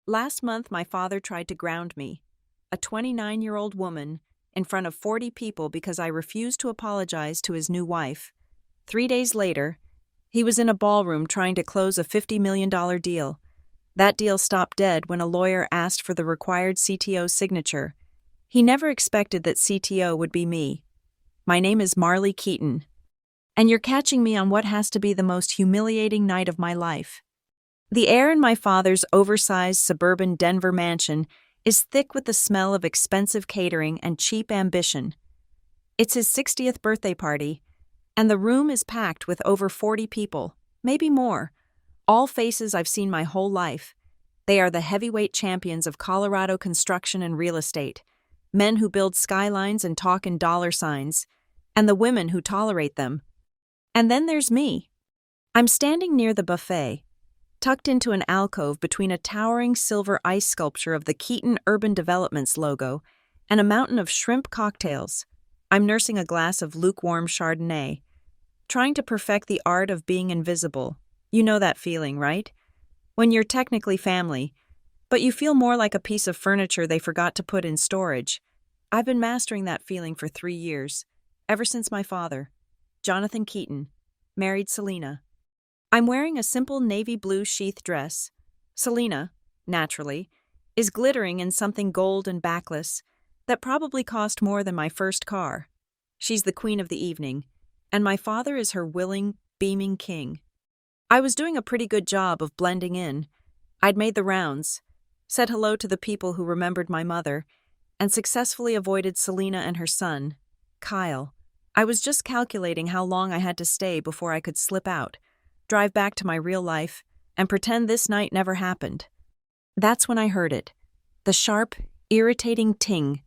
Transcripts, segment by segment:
Last month, my father tried to ground me, a 29-year-old woman, in front of 40 people because I refused to apologize to his new wife. 3 days later, he was in a ballroom trying to close a $50 million deal. That deal stopped dead when a lawyer asked for the required CTO signature. He never expected that CTO would be me. My name is Marley Keaton. And you're catching me on what has to be the most humiliating night of my life. The air in my father's oversized suburban Denver mansion is thick with the smell of expensive catering and cheap ambition. It's his 60th birthday party, and the room is packed with over 40 people, maybe more, all faces I've seen my whole life. They are the heavyweight champions of Colorado construction and real estate, men who build skylines and talk in dollar signs, and the women who tolerate them. And then there's me. I'm standing near the buffet, tucked into an alcove between a towering silver ice sculpture of the Keaton Urban Developments logo and a mountain of shrimp cocktails. I'm nursing a glass of lukewarm Chardonnay, trying to perfect the art of being invisible. You know that feeling, right? When you're technically family, but you feel more like a piece of furniture they forgot to put in storage. I've been mastering that feeling for 3 years, ever since my father, Jonathan Keaton, married Selena. I'm wearing a simple navy blue sheath dress. Selena, naturally, is glittering in something gold and backless that probably cost more than my first car. She's the queen of the evening, and my father is her willing, beaming king. I was doing a pretty good job of blending in. I'd made the rounds, said hello to the people who remembered my mother, and successfully avoided Selena and her son, Kyle. I was just calculating how long I had to stay before I could slip out, drive back to my real life, and pretend this night never happened. That's when I heard it. The sharp, irritating ting,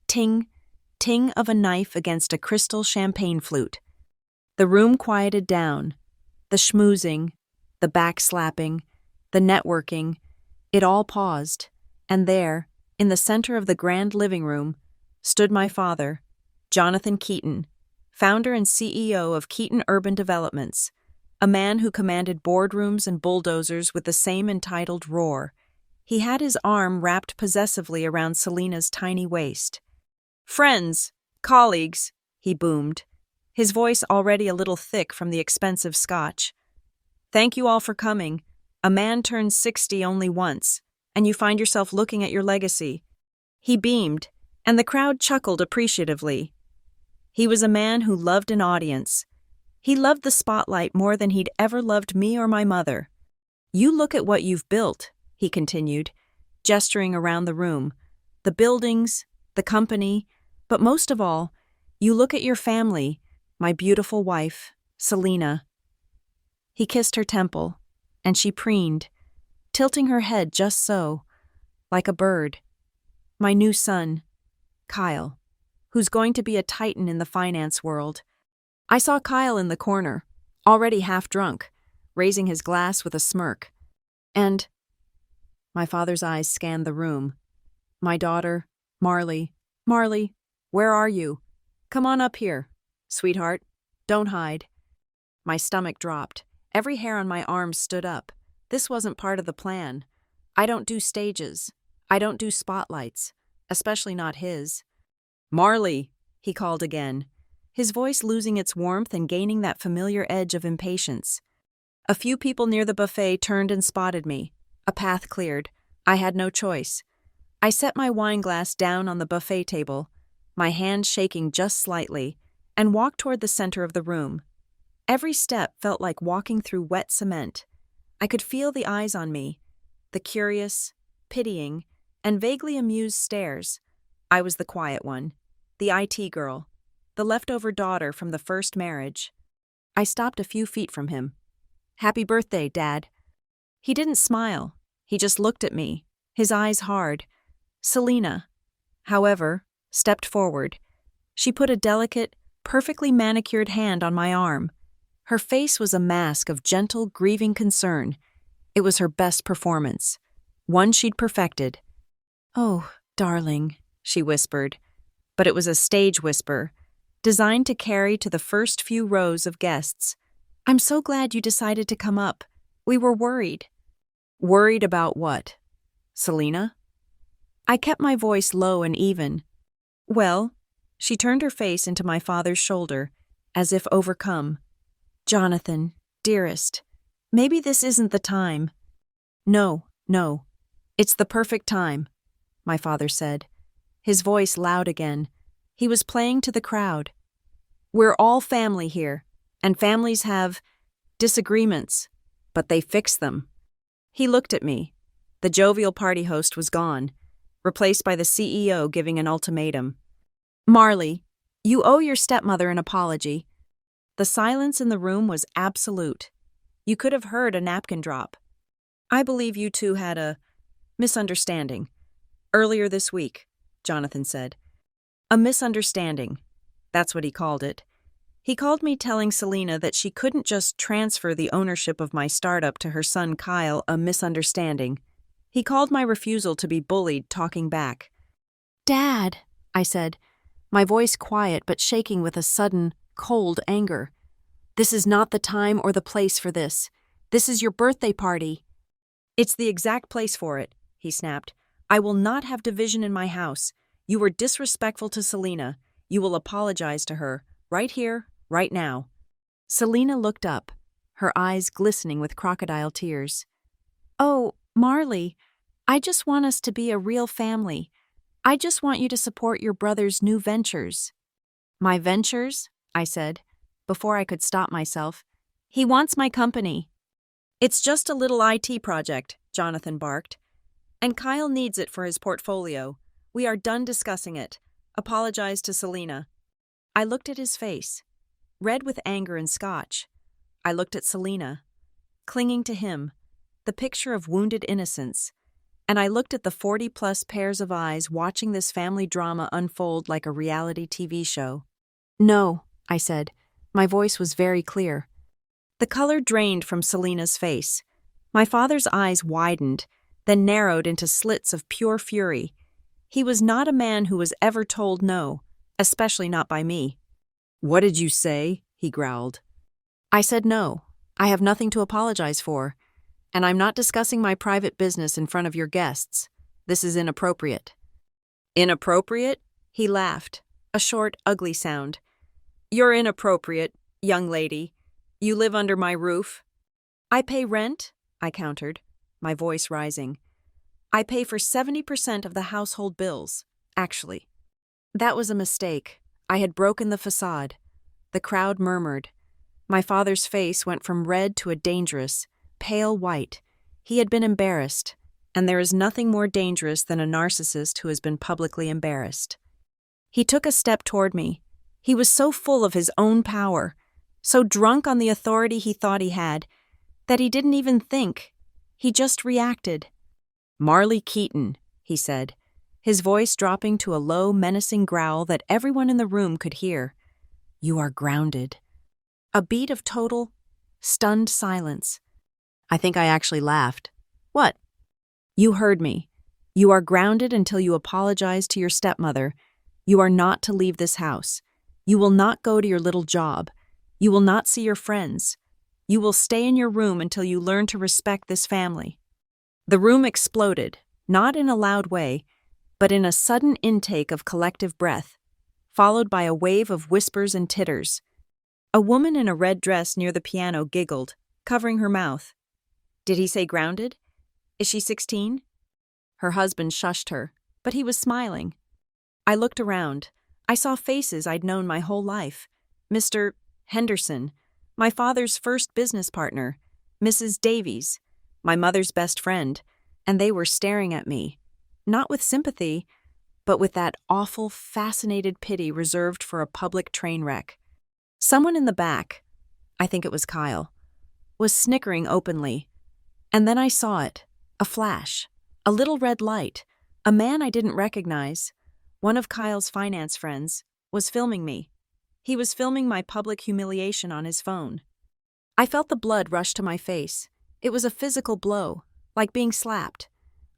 ting, ting of a knife against a crystal champagne flute. The room quieted down. The schmoozing, the backslapping, the networking, it all paused, and there, in the center of the grand living room, stood my father, Jonathan Keaton, founder and CEO of Keaton Urban Developments, a man who commanded boardrooms and bulldozers with the same entitled roar. He had his arm wrapped possessively around Selena's tiny waist. "Friends, colleagues," he boomed, his voice already a little thick from the expensive scotch. "Thank you all for coming. A man turns 60 only once, and you find yourself looking at your legacy." He beamed, and the crowd chuckled appreciatively. He was a man who loved an audience. He loved the spotlight more than he'd ever loved me or my mother. "You look at what you've built," he continued, gesturing around the room. "The buildings, the company, but most of all, you look at your family, my beautiful wife, Selena." He kissed her temple, and she preened, tilting her head just so, like a bird. "My new son, Kyle, who's going to be a titan in the finance world." I saw Kyle in the corner, already half drunk, raising his glass with a smirk. And my father's eyes scanned the room. "My daughter, Marley. Marley, where are you? Come on up here, sweetheart. Don't hide." My stomach dropped. Every hair on my arms stood up. This wasn't part of the plan. I don't do stages. I don't do spotlights, especially not his. "Marley," he called again, his voice losing its warmth and gaining that familiar edge of impatience. A few people near the buffet turned and spotted me. A path cleared. I had no choice. I set my wine glass down on the buffet table, my hand shaking just slightly, and walked toward the center of the room. Every step felt like walking through wet cement. I could feel the eyes on me, the curious, pitying, and vaguely amused stares. I was the quiet one, the IT girl, the leftover daughter from the first marriage. I stopped a few feet from him. "Happy birthday, Dad." He didn't smile. He just looked at me, his eyes hard. Selena, however, stepped forward. She put a delicate, perfectly manicured hand on my arm. Her face was a mask of gentle, grieving concern. It was her best performance, one she'd perfected. "Oh, darling," she whispered, but it was a stage whisper, designed to carry to the first few rows of guests. "I'm so glad you decided to come up. We were worried." "Worried about what?" Selina? I kept my voice low and even. Well, she turned her face into my father's shoulder, as if overcome. Jonathan, dearest, maybe this isn't the time. No, no, it's the perfect time, my father said, his voice loud again. He was playing to the crowd. We're all family here, and families have disagreements, but they fix them. He looked at me. The jovial party host was gone, replaced by the CEO giving an ultimatum. Marley, you owe your stepmother an apology. The silence in the room was absolute. You could have heard a napkin drop. I believe you two had a misunderstanding. Earlier this week, Jonathan said. A misunderstanding. That's what he called it. He called me telling Selina that she couldn't just transfer the ownership of my startup to her son Kyle a misunderstanding. He called my refusal to be bullied talking back. Dad, I said, my voice quiet but shaking with a sudden, cold anger. This is not the time or the place for this. This is your birthday party. It's the exact place for it, he snapped. I will not have division in my house. You were disrespectful to Selina. You will apologize to her, right here, right now. Selina looked up, her eyes glistening with crocodile tears. Oh, Marley, I just want us to be a real family. I just want you to support your brother's new ventures. My ventures? I said, before I could stop myself. He wants my company. It's just a little IT project, Jonathan barked. And Kyle needs it for his portfolio. We are done discussing it. Apologize to Selina. I looked at his face, red with anger and scotch. I looked at Selina, clinging to him, the picture of wounded innocence. And I looked at the 40-plus pairs of eyes watching this family drama unfold like a reality TV show. No, I said. My voice was very clear. The color drained from Selina's face. My father's eyes widened, then narrowed into slits of pure fury. He was not a man who was ever told no, especially not by me. What did you say? He growled. I said no. I have nothing to apologize for. And I'm not discussing my private business in front of your guests. This is inappropriate. Inappropriate? He laughed, a short, ugly sound. You're inappropriate, young lady. You live under my roof. I pay rent, I countered, my voice rising. I pay for 70% of the household bills, actually. That was a mistake. I had broken the facade. The crowd murmured. My father's face went from red to a dangerous, pale white. He had been embarrassed, and there is nothing more dangerous than a narcissist who has been publicly embarrassed. He took a step toward me. He was so full of his own power, so drunk on the authority he thought he had, that he didn't even think. He just reacted. Marley Keaton, he said, his voice dropping to a low, menacing growl that everyone in the room could hear. You are grounded. A beat of total, stunned silence. I think I actually laughed. What? You heard me. You are grounded until you apologize to your stepmother. You are not to leave this house. You will not go to your little job. You will not see your friends. You will stay in your room until you learn to respect this family. The room exploded, not in a loud way, but in a sudden intake of collective breath, followed by a wave of whispers and titters. A woman in a red dress near the piano giggled, covering her mouth. Did he say grounded? Is she 16? Her husband shushed her, but he was smiling. I looked around. I saw faces I'd known my whole life. Mr. Henderson, my father's first business partner, Mrs. Davies, my mother's best friend, and they were staring at me, not with sympathy, but with that awful, fascinated pity reserved for a public train wreck. Someone in the back, I think it was Kyle, was snickering openly. And then I saw it, a flash, a little red light, a man I didn't recognize, one of Kyle's finance friends, was filming me. He was filming my public humiliation on his phone. I felt the blood rush to my face. It was a physical blow, like being slapped.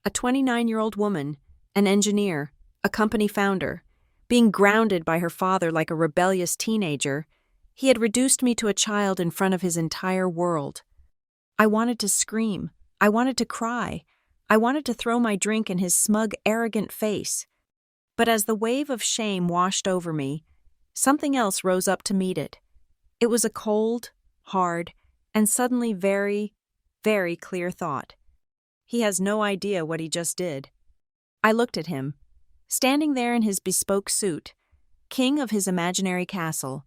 A 29-year-old woman, an engineer, a company founder, being grounded by her father like a rebellious teenager. He had reduced me to a child in front of his entire world. I wanted to scream. I wanted to cry. I wanted to throw my drink in his smug, arrogant face. But as the wave of shame washed over me, something else rose up to meet it. It was a cold, hard, and suddenly very, very clear thought. He has no idea what he just did. I looked at him, standing there in his bespoke suit, king of his imaginary castle,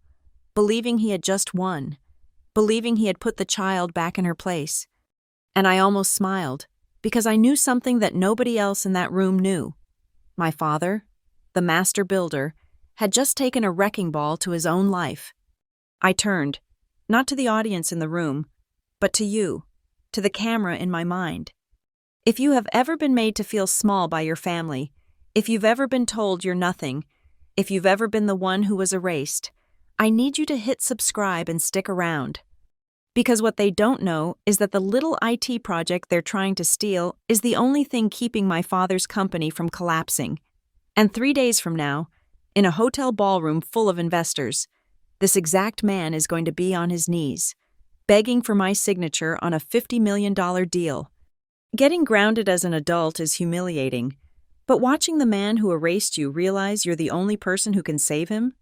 believing he had just won, believing he had put the child back in her place. And I almost smiled, because I knew something that nobody else in that room knew. My father, the master builder, had just taken a wrecking ball to his own life. I turned, not to the audience in the room, but to you, to the camera in my mind. If you have ever been made to feel small by your family, if you've ever been told you're nothing, if you've ever been the one who was erased, I need you to hit subscribe and stick around. Because what they don't know is that the little IT project they're trying to steal is the only thing keeping my father's company from collapsing. And 3 days from now, in a hotel ballroom full of investors, this exact man is going to be on his knees, begging for my signature on a $50 million deal. Getting grounded as an adult is humiliating, but watching the man who erased you realize you're the only person who can save him?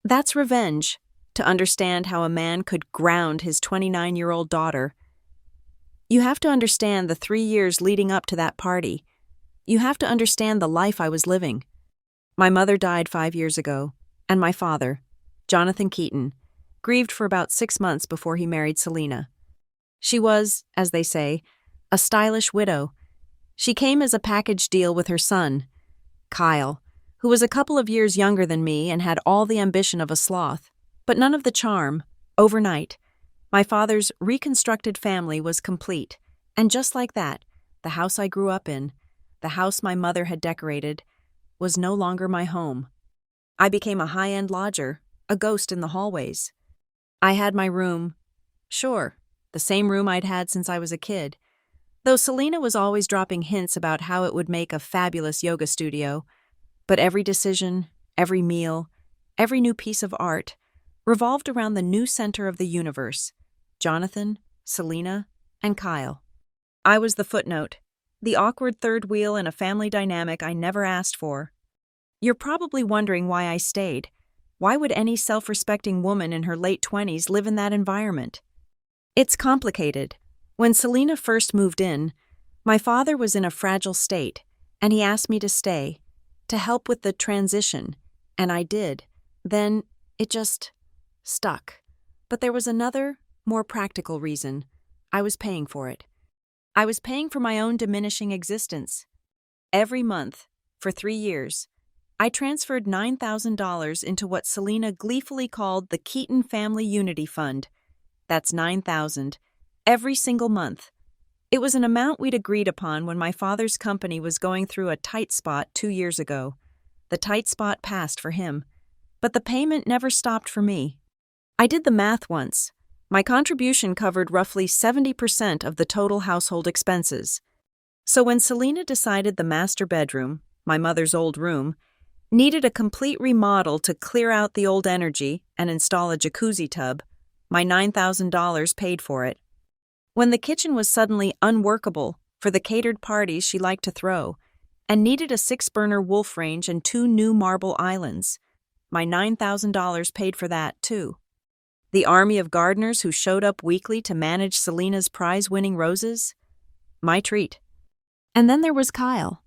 That's revenge, to understand how a man could ground his 29-year-old daughter. You have to understand the 3 years leading up to that party. You have to understand the life I was living. My mother died 5 years ago, and my father, Jonathan Keaton, grieved for about 6 months before he married Selena. She was, as they say, a stylish widow. She came as a package deal with her son, Kyle, who was a couple of years younger than me and had all the ambition of a sloth, but none of the charm. Overnight, my father's reconstructed family was complete, and just like that, the house I grew up in, the house my mother had decorated, was no longer my home. I became a high-end lodger, a ghost in the hallways. I had my room, sure, the same room I'd had since I was a kid, though Selena was always dropping hints about how it would make a fabulous yoga studio. But every decision, every meal, every new piece of art revolved around the new center of the universe, Jonathan, Selena, and Kyle. I was the footnote, the awkward third wheel in a family dynamic I never asked for. You're probably wondering why I stayed. Why would any self-respecting woman in her late 20s live in that environment? It's complicated. When Selena first moved in, my father was in a fragile state, and he asked me to stay, to help with the transition, and I did. Then it just stuck. But there was another, more practical reason. I was paying for it. I was paying for my own diminishing existence. Every month, for 3 years, I transferred $9,000 into what Selena gleefully called the Keaton Family Unity Fund. That's $9,000, every single month. It was an amount we'd agreed upon when my father's company was going through a tight spot 2 years ago. The tight spot passed for him, but the payment never stopped for me. I did the math once. My contribution covered roughly 70% of the total household expenses. So when Selena decided the master bedroom, my mother's old room, needed a complete remodel to clear out the old energy and install a jacuzzi tub, my $9,000 paid for it. When the kitchen was suddenly unworkable for the catered parties she liked to throw, and needed a 6-burner wolf range and 2 new marble islands, my $9,000 paid for that, too. The army of gardeners who showed up weekly to manage Selena's prize-winning roses? My treat. And then there was Kyle.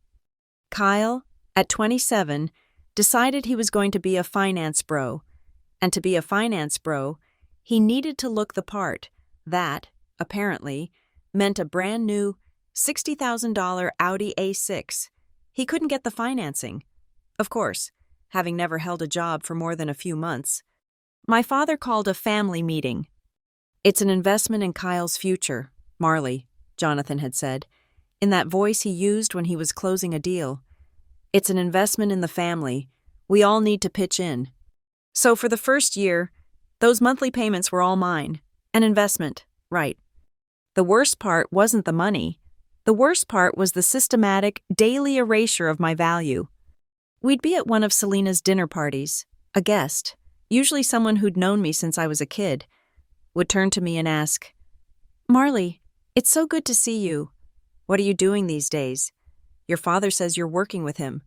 Kyle, at 27, decided he was going to be a finance bro. And to be a finance bro, he needed to look the part. That, apparently, meant a brand new $60,000 Audi A6. He couldn't get the financing. Of course, having never held a job for more than a few months. My father called a family meeting. It's an investment in Kyle's future, Marley, Jonathan had said, in that voice he used when he was closing a deal. It's an investment in the family. We all need to pitch in. So for the first year, those monthly payments were all mine. An investment, right. The worst part wasn't the money. The worst part was the systematic, daily erasure of my value. We'd be at one of Selena's dinner parties. A guest, usually someone who'd known me since I was a kid, would turn to me and ask, "Marley, it's so good to see you. What are you doing these days? Your father says you're working with him."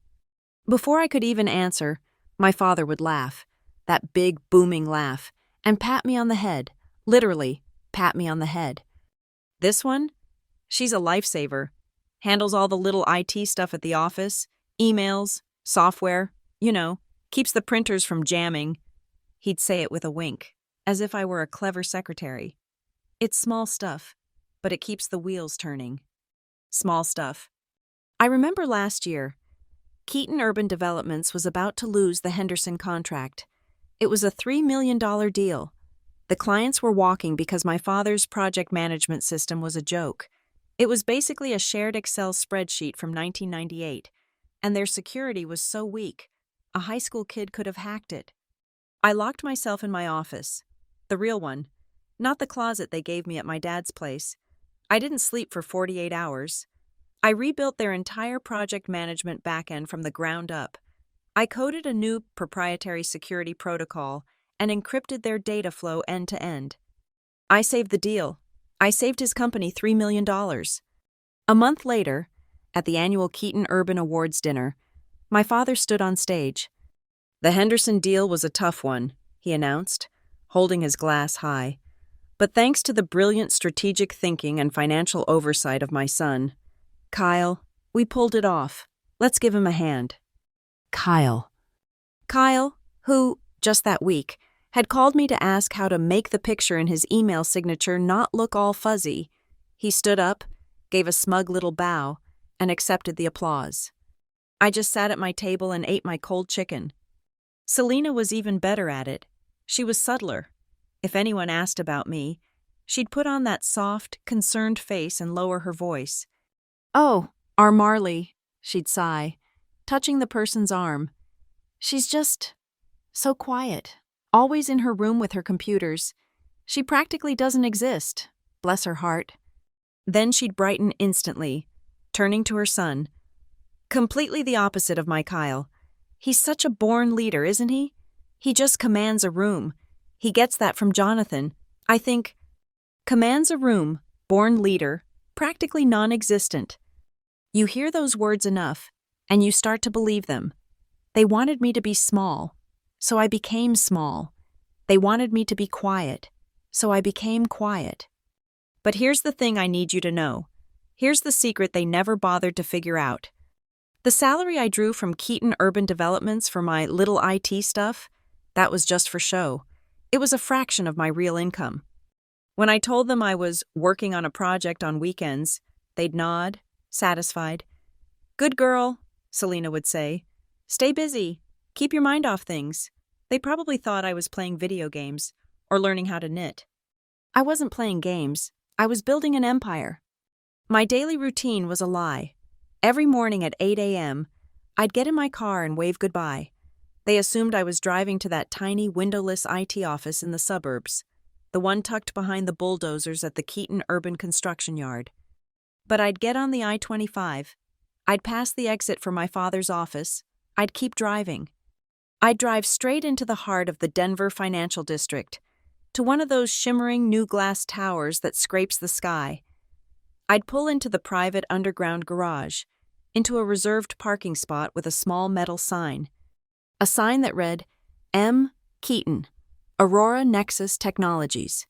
Before I could even answer, my father would laugh, that big, booming laugh, and pat me on the head, literally, pat me on the head. This one? She's a lifesaver. Handles all the little IT stuff at the office, emails, software, keeps the printers from jamming. He'd say it with a wink, as if I were a clever secretary. It's small stuff, but it keeps the wheels turning. Small stuff. I remember last year, Keaton Urban Developments was about to lose the Henderson contract. It was a $3 million deal. The clients were walking because my father's project management system was a joke. It was basically a shared Excel spreadsheet from 1998, and their security was so weak, a high school kid could have hacked it. I locked myself in my office, the real one, not the closet they gave me at my dad's place. I didn't sleep for 48 hours. I rebuilt their entire project management backend from the ground up. I coded a new proprietary security protocol and encrypted their data flow end to end. I saved the deal. I saved his company $3 million. A month later, at the annual Keaton Urban Awards dinner, my father stood on stage. "The Henderson deal was a tough one," he announced, holding his glass high. "But thanks to the brilliant strategic thinking and financial oversight of my son, Kyle, we pulled it off. Let's give him a hand." Kyle, who, just that week, had called me to ask how to make the picture in his email signature not look all fuzzy. He stood up, gave a smug little bow, and accepted the applause. I just sat at my table and ate my cold chicken. Selena was even better at it. She was subtler. If anyone asked about me, she'd put on that soft, concerned face and lower her voice. "Oh, our Marley," she'd sigh, touching the person's arm. "She's just so quiet, always in her room with her computers. She practically doesn't exist, bless her heart." Then she'd brighten instantly, turning to her son. "Completely the opposite of my Kyle. He's such a born leader, isn't he? He just commands a room. He gets that from Jonathan. I think, commands a room, born leader, practically non-existent. You hear those words enough, and you start to believe them. They wanted me to be small, so I became small. They wanted me to be quiet, so I became quiet. But here's the thing I need you to know. Here's the secret they never bothered to figure out. The salary I drew from Keaton Urban Developments for my little IT stuff, that was just for show. It was a fraction of my real income. When I told them I was working on a project on weekends, they'd nod, satisfied. "Good girl," Selena would say. "Stay busy. Keep your mind off things." They probably thought I was playing video games or learning how to knit. I wasn't playing games. I was building an empire. My daily routine was a lie. Every morning at 8 a.m., I'd get in my car and wave goodbye. They assumed I was driving to that tiny windowless IT office in the suburbs, the one tucked behind the bulldozers at the Keaton Urban Construction Yard. But I'd get on the I-25. I'd pass the exit for my father's office. I'd keep driving. I'd drive straight into the heart of the Denver financial district, to one of those shimmering new glass towers that scrapes the sky. I'd pull into the private underground garage, into a reserved parking spot with a small metal sign. A sign that read, M. Keaton, Aurora Nexus Technologies.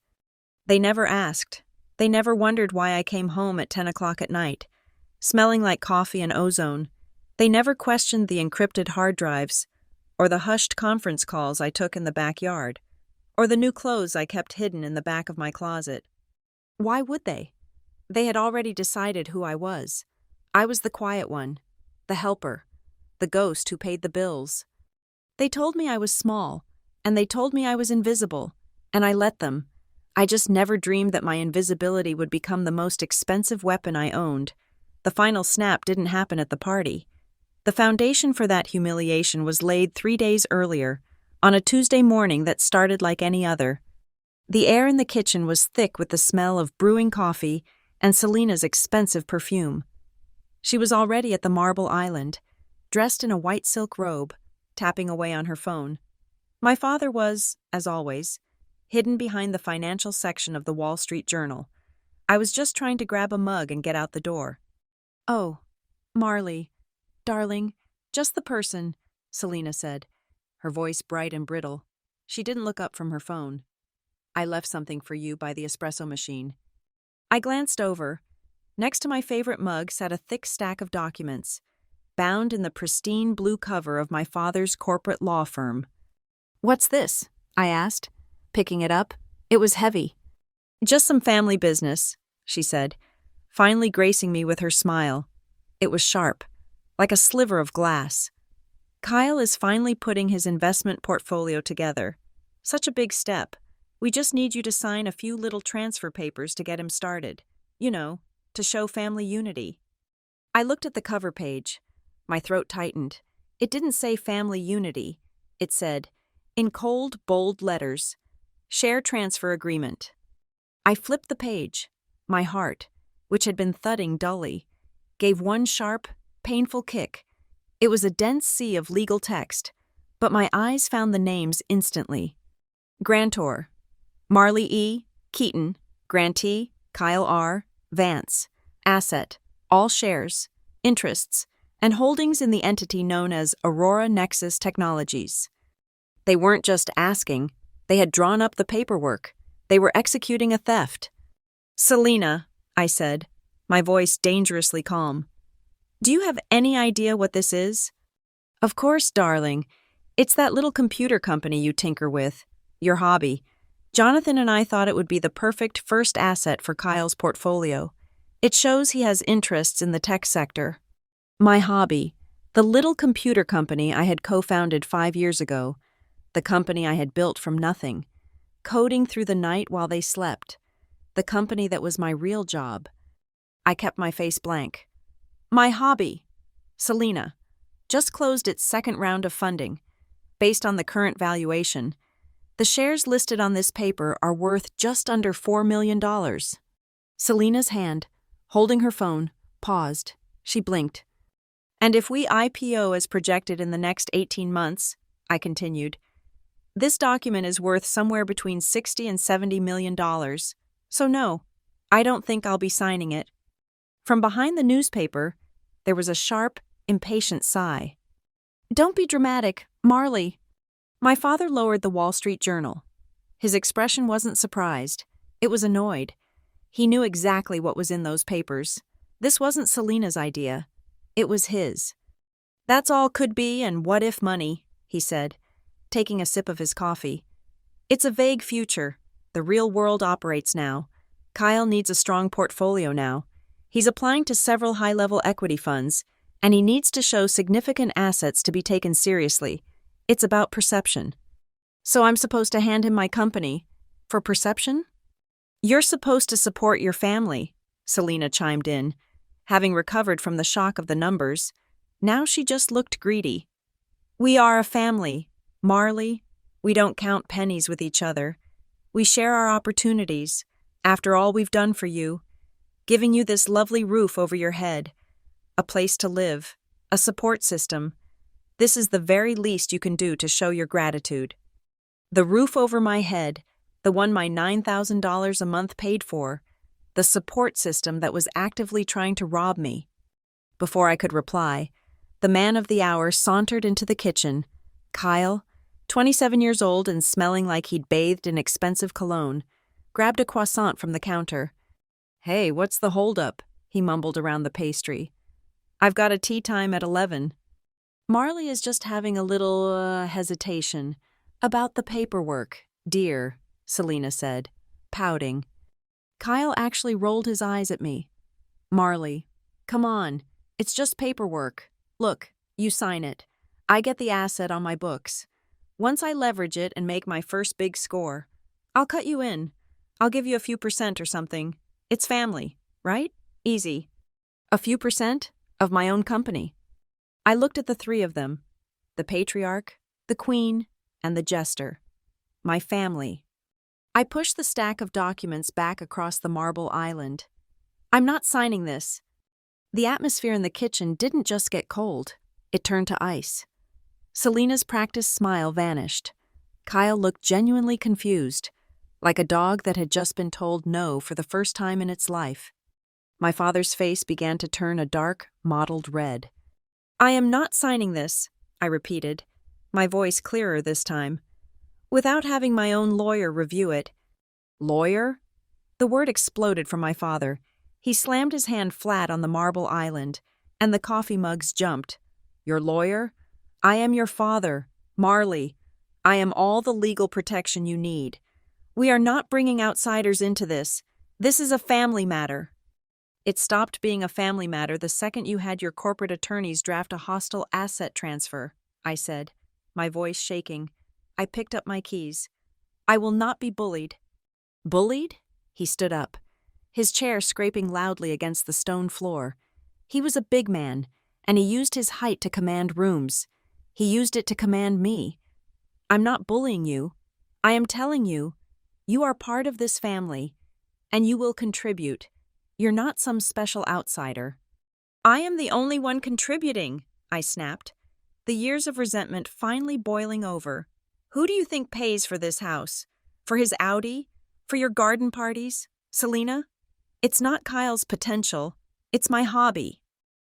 They never asked. They never wondered why I came home at 10 o'clock at night, smelling like coffee and ozone. They never questioned the encrypted hard drives, or the hushed conference calls I took in the backyard, or the new clothes I kept hidden in the back of my closet. Why would they? They had already decided who I was. I was the quiet one, the helper, the ghost who paid the bills. They told me I was small, and they told me I was invisible, and I let them. I just never dreamed that my invisibility would become the most expensive weapon I owned. The final snap didn't happen at the party. The foundation for that humiliation was laid 3 days earlier, on a Tuesday morning that started like any other. The air in the kitchen was thick with the smell of brewing coffee and Selena's expensive perfume. She was already at the Marble Island, dressed in a white silk robe, tapping away on her phone. My father was, as always, hidden behind the financial section of the Wall Street Journal. I was just trying to grab a mug and get out the door. Oh, Marley, darling, just the person, Selena said, her voice bright and brittle. She didn't look up from her phone. I left something for you by the espresso machine. I glanced over. Next to my favorite mug sat a thick stack of documents, bound in the pristine blue cover of my father's corporate law firm. What's this? I asked, picking it up. It was heavy. Just some family business, she said, finally gracing me with her smile. It was sharp, like a sliver of glass. Kyle is finally putting his investment portfolio together. Such a big step. We just need you to sign a few little transfer papers to get him started. You know, to show family unity. I looked at the cover page. My throat tightened. It didn't say family unity. It said, in cold, bold letters, share transfer agreement. I flipped the page. My heart, which had been thudding dully, gave one sharp, painful kick. It was a dense sea of legal text, but my eyes found the names instantly. Grantor, Marley E. Keaton, Grantee, Kyle R. Vance, asset, all shares, interests, and holdings in the entity known as Aurora Nexus Technologies. They weren't just asking, they had drawn up the paperwork. They were executing a theft. Selena, I said, my voice dangerously calm. Do you have any idea what this is? Of course, darling. It's that little computer company you tinker with, your hobby. Jonathan and I thought it would be the perfect first asset for Kyle's portfolio. It shows he has interests in the tech sector. My hobby, the little computer company I had co-founded 5 years ago, the company I had built from nothing, coding through the night while they slept, the company that was my real job. I kept my face blank. My hobby, Selena, just closed its second round of funding. Based on the current valuation, the shares listed on this paper are worth just under $4 million. Selena's hand, holding her phone, paused. She blinked. And if we IPO as projected in the next 18 months, I continued, this document is worth somewhere between $60 and $70 million. So no, I don't think I'll be signing it. From behind the newspaper, there was a sharp, impatient sigh. Don't be dramatic, Marley. My father lowered the Wall Street Journal. His expression wasn't surprised. It was annoyed. He knew exactly what was in those papers. This wasn't Selena's idea. It was his. That's all could be and what if money, he said, taking a sip of his coffee. It's a vague future. The real world operates now. Kyle needs a strong portfolio now. He's applying to several high-level equity funds, and he needs to show significant assets to be taken seriously. It's about perception. So I'm supposed to hand him my company for perception? You're supposed to support your family, Selena chimed in. Having recovered from the shock of the numbers, now she just looked greedy. We are a family, Marley. We don't count pennies with each other. We share our opportunities, after all we've done for you, giving you this lovely roof over your head, a place to live, a support system. This is the very least you can do to show your gratitude. The roof over my head, the one my $9,000 a month paid for, the support system that was actively trying to rob me. Before I could reply, the man of the hour sauntered into the kitchen. Kyle, 27 years old and smelling like he'd bathed in expensive cologne, grabbed a croissant from the counter. Hey, what's the holdup? He mumbled around the pastry. I've got a tea time at 11. Marley is just having a little hesitation about the paperwork, dear, Selena said, pouting. Kyle actually rolled his eyes at me. Marley, come on, it's just paperwork. Look, you sign it. I get the asset on my books. Once I leverage it and make my first big score, I'll cut you in. I'll give you a few % or something. It's family, right? Easy. A few % of my own company. I looked at the three of them, the patriarch, the queen, and the jester. My family. I pushed the stack of documents back across the marble island. I'm not signing this. The atmosphere in the kitchen didn't just get cold. It turned to ice. Selena's practiced smile vanished. Kyle looked genuinely confused, like a dog that had just been told no for the first time in its life. My father's face began to turn a dark, mottled red. "I am not signing this," I repeated, my voice clearer this time, "without having my own lawyer review it." "Lawyer?" The word exploded from my father. He slammed his hand flat on the marble island, and the coffee mugs jumped. "Your lawyer? I am your father, Marley. I am all the legal protection you need. We are not bringing outsiders into this. This is a family matter." "It stopped being a family matter the second you had your corporate attorneys draft a hostile asset transfer," I said, my voice shaking. I picked up my keys. "I will not be bullied." "Bullied?" He stood up, his chair scraping loudly against the stone floor. He was a big man, and he used his height to command rooms. He used it to command me. "I'm not bullying you. I am telling you, you are part of this family, and you will contribute. You're not some special outsider." "I am the only one contributing," I snapped, the years of resentment finally boiling over. "Who do you think pays for this house? For his Audi? For your garden parties? Selena? It's not Kyle's potential. It's my hobby."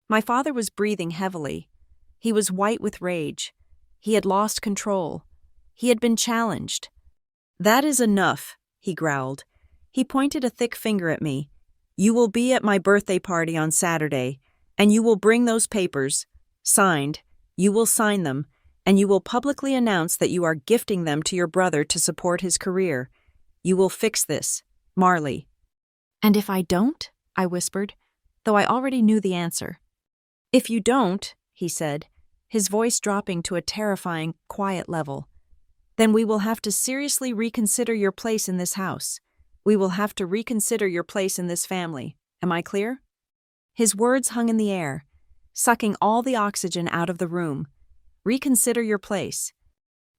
My father was breathing heavily. He was white with rage. He had lost control. He had been challenged. "That is enough," he growled. He pointed a thick finger at me. "You will be at my birthday party on Saturday, and you will bring those papers, signed, you will sign them, and you will publicly announce that you are gifting them to your brother to support his career. You will fix this, Marley." "And if I don't?" I whispered, though I already knew the answer. "If you don't," he said, his voice dropping to a terrifying, quiet level, "then we will have to seriously reconsider your place in this house. We will have to reconsider your place in this family. Am I clear?" His words hung in the air, sucking all the oxygen out of the room. Reconsider your place.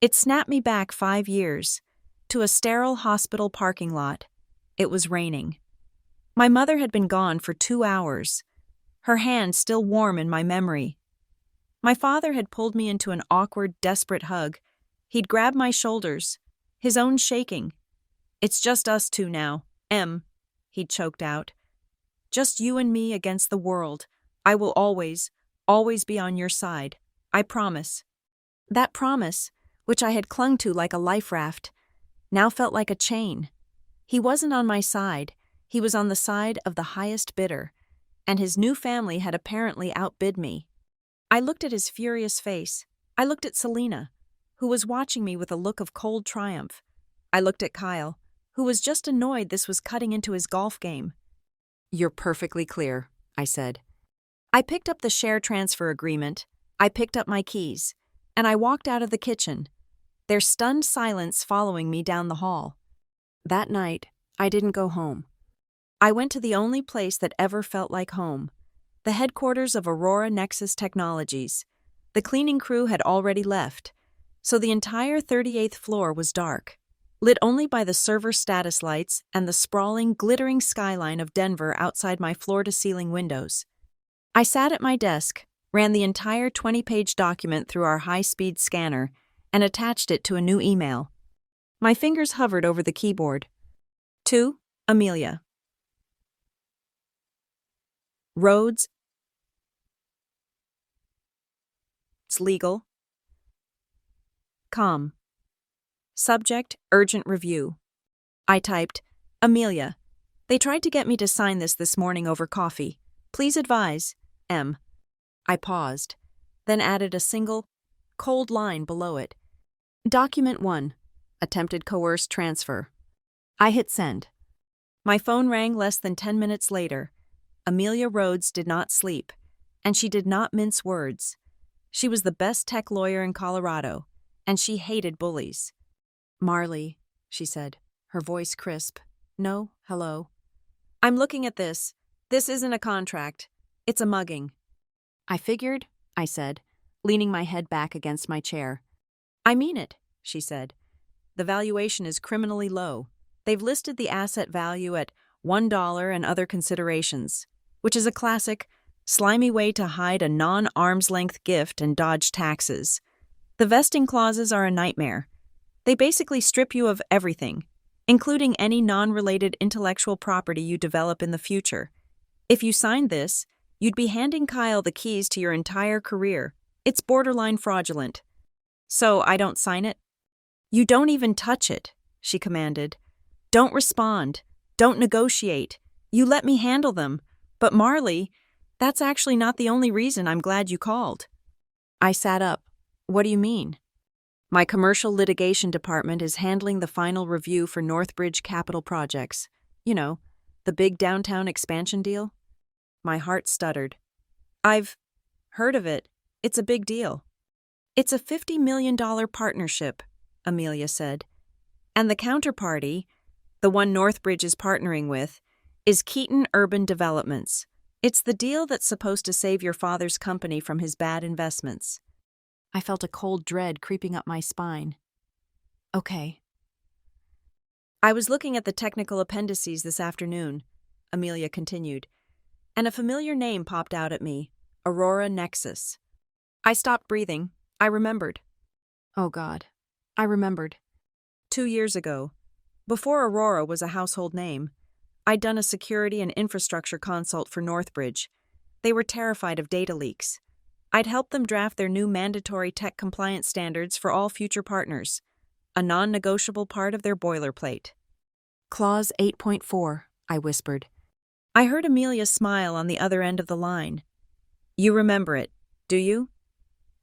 It snapped me back 5 years, to a sterile hospital parking lot. It was raining. My mother had been gone for 2 hours, her hand still warm in my memory. My father had pulled me into an awkward, desperate hug. He'd grabbed my shoulders, his own shaking. "It's just us two now, Em," he'd choked out. "Just you and me against the world. I will always, always be on your side. I promise." That promise, which I had clung to like a life raft, now felt like a chain. He wasn't on my side. He was on the side of the highest bidder, and his new family had apparently outbid me. I looked at his furious face. I looked at Selena, who was watching me with a look of cold triumph. I looked at Kyle, who was just annoyed this was cutting into his golf game. "You're perfectly clear," I said. I picked up the share transfer agreement, I picked up my keys, and I walked out of the kitchen, their stunned silence following me down the hall. That night, I didn't go home. I went to the only place that ever felt like home, the headquarters of Aurora Nexus Technologies. The cleaning crew had already left, so the entire 38th floor was dark, lit only by the server status lights and the sprawling, glittering skyline of Denver outside my floor-to-ceiling windows. I sat at my desk, ran the entire 20-page document through our high-speed scanner, and attached it to a new email. My fingers hovered over the keyboard. To Amelia. Rhodes. It's legal. Com. Subject, urgent review. I typed, Amelia. They tried to get me to sign this morning over coffee. Please advise, M. I paused, then added a single, cold line below it. Document 1. Attempted coerced transfer. I hit send. My phone rang less than 10 minutes later. Amelia Rhodes did not sleep, and she did not mince words. She was the best tech lawyer in Colorado, and she hated bullies. Marley, she said, her voice crisp. No, hello. I'm looking at this. This isn't a contract. It's a mugging. I figured, I said, leaning my head back against my chair. I mean it, she said. The valuation is criminally low. They've listed the asset value at $1 and other considerations, which is a classic, slimy way to hide a non-arm's-length gift and dodge taxes. The vesting clauses are a nightmare. They basically strip you of everything, including any non-related intellectual property you develop in the future. If you signed this, you'd be handing Kyle the keys to your entire career. It's borderline fraudulent. So I don't sign it? You don't even touch it, she commanded. Don't respond. Don't negotiate. You let me handle them. But Marley, that's actually not the only reason I'm glad you called. I sat up. What do you mean? My commercial litigation department is handling the final review for Northbridge Capital Projects. You know, the big downtown expansion deal. My heart stuttered. I've heard of it. It's a big deal. It's a $50 million partnership, Amelia said. And the counterparty, the one Northbridge is partnering with, is Keaton Urban Developments. It's the deal that's supposed to save your father's company from his bad investments. I felt a cold dread creeping up my spine. Okay. I was looking at the technical appendices this afternoon, Amelia continued, and a familiar name popped out at me, Aurora Nexus. I stopped breathing. I remembered. Oh God, I remembered. 2 years ago, before Aurora was a household name, I'd done a security and infrastructure consult for Northbridge. They were terrified of data leaks. I'd helped them draft their new mandatory tech compliance standards for all future partners, a non-negotiable part of their boilerplate. Clause 8.4, I whispered. I heard Amelia smile on the other end of the line. You remember it, do you?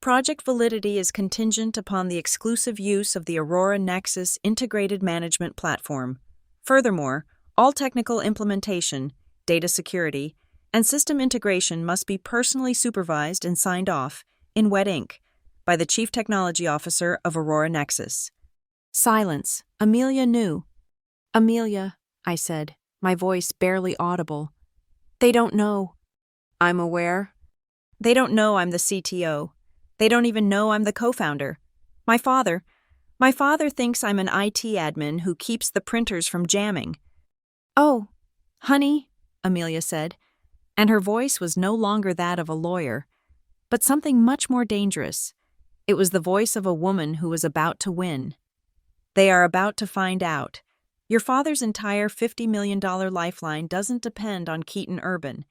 Project validity is contingent upon the exclusive use of the Aurora Nexus integrated management platform. Furthermore, all technical implementation, data security, and system integration must be personally supervised and signed off, in wet ink, by the Chief Technology Officer of Aurora Nexus. Silence. Amelia knew. Amelia, I said, my voice barely audible. They don't know. I'm aware. They don't know I'm the CTO. They don't even know I'm the co-founder. My father thinks I'm an IT admin who keeps the printers from jamming. Oh, honey, Amelia said, and her voice was no longer that of a lawyer, but something much more dangerous. It was the voice of a woman who was about to win. They are about to find out. Your father's entire $50 million lifeline doesn't depend on Keaton Urban.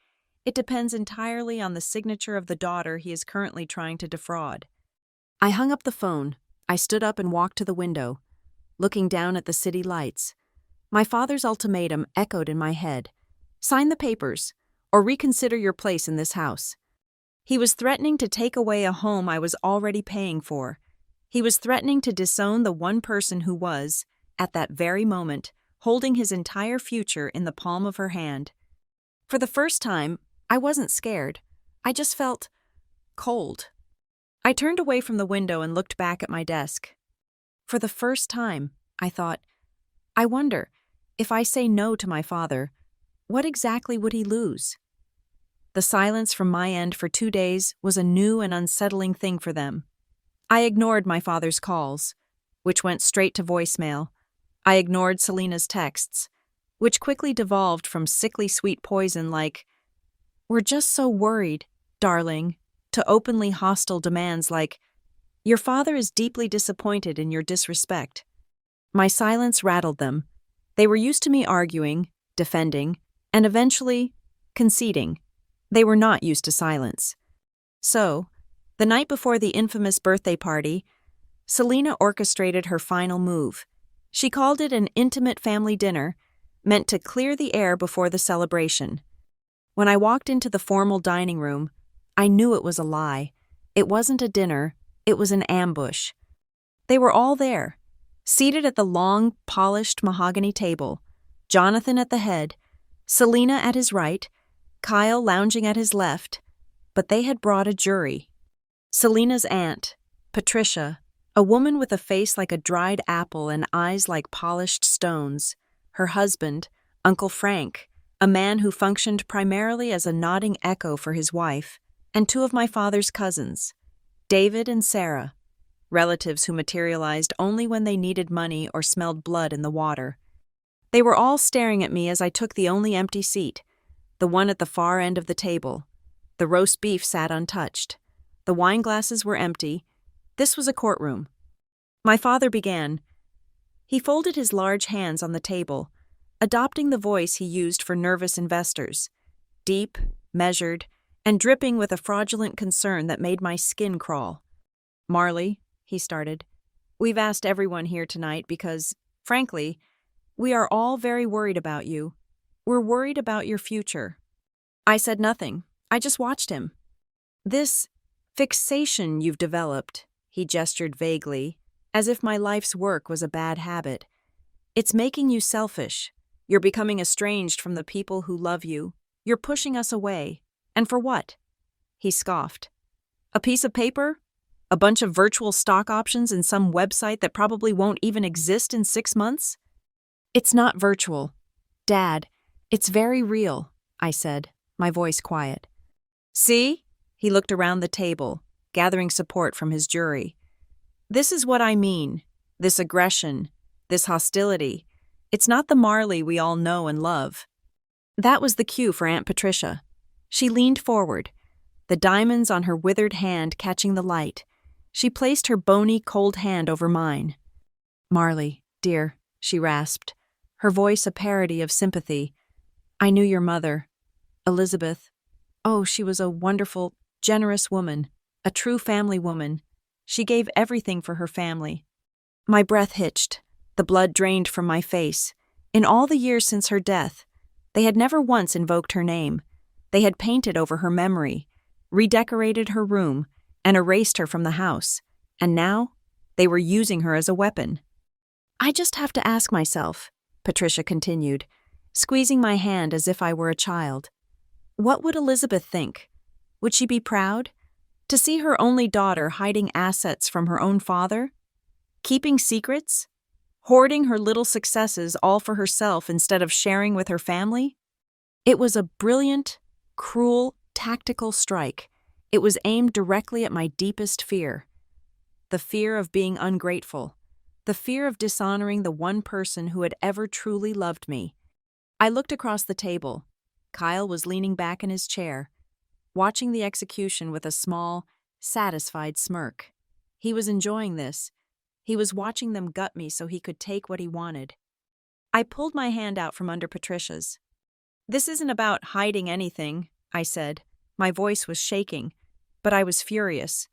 It depends entirely on the signature of the daughter he is currently trying to defraud. I hung up the phone. I stood up and walked to the window, looking down at the city lights. My father's ultimatum echoed in my head. Sign the papers, or reconsider your place in this house. He was threatening to take away a home I was already paying for. He was threatening to disown the one person who was, at that very moment, holding his entire future in the palm of her hand. For the first time, I wasn't scared. I just felt cold. I turned away from the window and looked back at my desk. For the first time, I thought, I wonder, if I say no to my father, what exactly would he lose? The silence from my end for 2 days was a new and unsettling thing for them. I ignored my father's calls, which went straight to voicemail. I ignored Selena's texts, which quickly devolved from sickly sweet poison like, "We're just so worried, darling," to openly hostile demands like, "Your father is deeply disappointed in your disrespect." My silence rattled them. They were used to me arguing, defending, and eventually conceding. They were not used to silence. So, the night before the infamous birthday party, Selena orchestrated her final move. She called it an intimate family dinner, meant to clear the air before the celebration. When I walked into the formal dining room, I knew it was a lie. It wasn't a dinner, it was an ambush. They were all there, seated at the long, polished mahogany table, Jonathan at the head, Selena at his right, Kyle lounging at his left, but they had brought a jury. Selena's aunt, Patricia, a woman with a face like a dried apple and eyes like polished stones. Her husband, Uncle Frank, a man who functioned primarily as a nodding echo for his wife, and 2 of my father's cousins, David and Sarah, relatives who materialized only when they needed money or smelled blood in the water. They were all staring at me as I took the only empty seat, the one at the far end of the table. The roast beef sat untouched. The wine glasses were empty. This was a courtroom. My father began. He folded his large hands on the table, adopting the voice he used for nervous investors. deep, measured, and dripping with a fraudulent concern that made my skin crawl. "Marley," he started, "we've asked everyone here tonight because, frankly, we are all very worried about you. We're worried about your future." I said nothing. I just watched him. "This fixation you've developed," he gestured vaguely, as if my life's work was a bad habit. "It's making you selfish. You're becoming estranged from the people who love you. You're pushing us away. And for what?" He scoffed. "A piece of paper? A bunch of virtual stock options in some website that probably won't even exist in 6 months?" "It's not virtual. Dad, it's very real," I said, my voice quiet. "See?" He looked around the table, gathering support from his jury. "This is what I mean. This aggression, this hostility. It's not the Marley we all know and love." That was the cue for Aunt Patricia. She leaned forward, the diamonds on her withered hand catching the light. She placed her bony, cold hand over mine. "Marley, dear," she rasped, her voice a parody of sympathy. "I knew your mother, Elizabeth. Oh, she was a wonderful, generous woman, a true family woman. She gave everything for her family." My breath hitched. The blood drained from my face. In all the years since her death, they had never once invoked her name. They had painted over her memory, redecorated her room, and erased her from the house. And now, they were using her as a weapon. "I just have to ask myself," Patricia continued, squeezing my hand as if I were a child. "What would Elizabeth think? Would she be proud? To see her only daughter hiding assets from her own father? Keeping secrets? Hoarding her little successes all for herself instead of sharing with her family?" It was a brilliant, cruel, tactical strike. It was aimed directly at my deepest fear. The fear of being ungrateful. The fear of dishonoring the one person who had ever truly loved me. I looked across the table. Kyle was leaning back in his chair, watching the execution with a small, satisfied smirk. He was enjoying this. He was watching them gut me so he could take what he wanted. I pulled my hand out from under Patricia's. "This isn't about hiding anything," I said. My voice was shaking, but I was furious.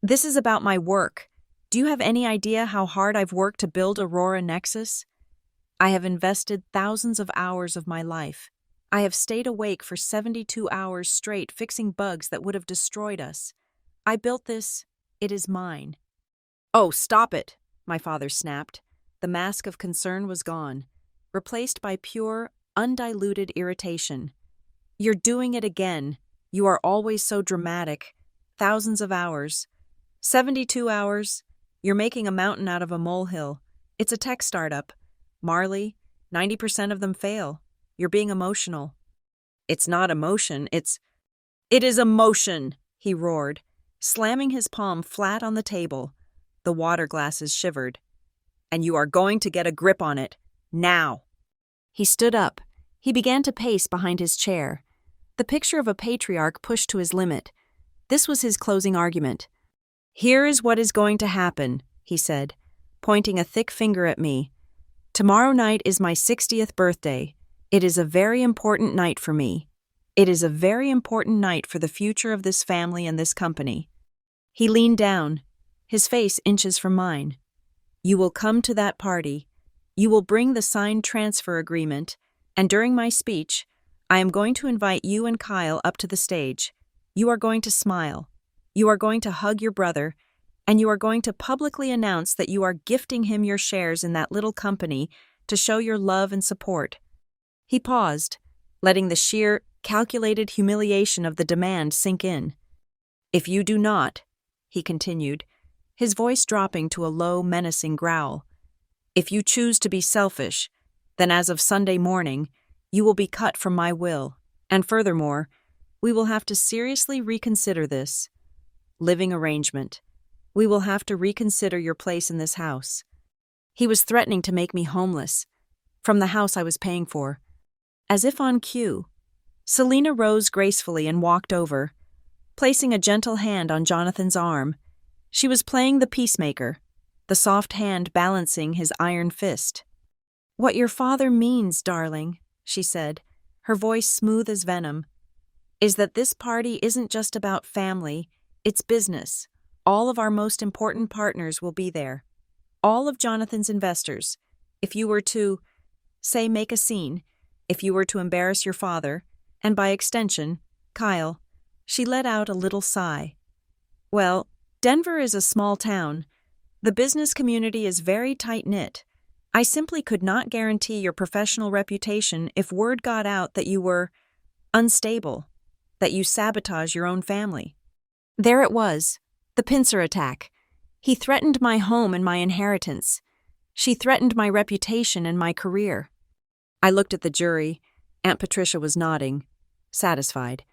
"This is about my work. Do you have any idea how hard I've worked to build Aurora Nexus? I have invested thousands of hours of my life. I have stayed awake for 72 hours straight fixing bugs that would have destroyed us. I built this. It is mine." "Oh, stop it," my father snapped. The mask of concern was gone, replaced by pure, undiluted irritation. "You're doing it again. You are always so dramatic. Thousands of hours. 72 hours. You're making a mountain out of a molehill. It's a tech startup. Marley, 90% of them fail. You're being emotional." "It's not emotion, It is emotion," he roared, slamming his palm flat on the table. The water glasses shivered. "And you are going to get a grip on it. Now." He stood up. He began to pace behind his chair. The picture of a patriarch pushed to his limit. This was his closing argument. "Here is what is going to happen," he said, pointing a thick finger at me. "Tomorrow night is my 60th birthday. It is a very important night for me. It is a very important night for the future of this family and this company." He leaned down, his face inches from mine. "You will come to that party. You will bring the signed transfer agreement, and during my speech, I am going to invite you and Kyle up to the stage. You are going to smile. You are going to hug your brother, and you are going to publicly announce that you are gifting him your shares in that little company to show your love and support." He paused, letting the sheer, calculated humiliation of the demand sink in. "If you do not," he continued, his voice dropping to a low, menacing growl, "if you choose to be selfish, then as of Sunday morning, you will be cut from my will, and furthermore, we will have to seriously reconsider this living arrangement. We will have to reconsider your place in this house." He was threatening to make me homeless, from the house I was paying for. As if on cue, Selena rose gracefully and walked over, placing a gentle hand on Jonathan's arm. She was playing the peacemaker, the soft hand balancing his iron fist. "What your father means, darling," she said, her voice smooth as venom. is that this party isn't just about family, it's business. All of our most important partners will be there. All of Jonathan's investors. If you were to, say, make a scene, if you were to embarrass your father, and by extension, Kyle, she let out a little sigh. Well, Denver is a small town. The business community is very tight-knit. I simply could not guarantee your professional reputation if word got out that you were unstable, that you sabotage your own family. There it was, the pincer attack. He threatened my home and my inheritance. She threatened my reputation and my career. I looked at the jury. Aunt Patricia was nodding, satisfied.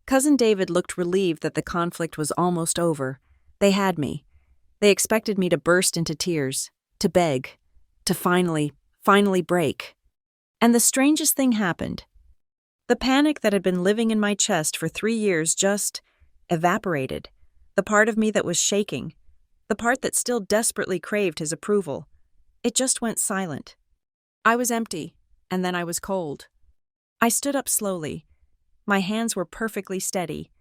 Cousin David looked relieved that the conflict was almost over. They had me. They expected me to burst into tears, to beg, to finally break. And the strangest thing happened. The panic that had been living in my chest for 3 years just evaporated. The part of me that was shaking, the part that still desperately craved his approval, it just went silent. I was empty, and then I was cold. I stood up slowly. My hands were perfectly steady.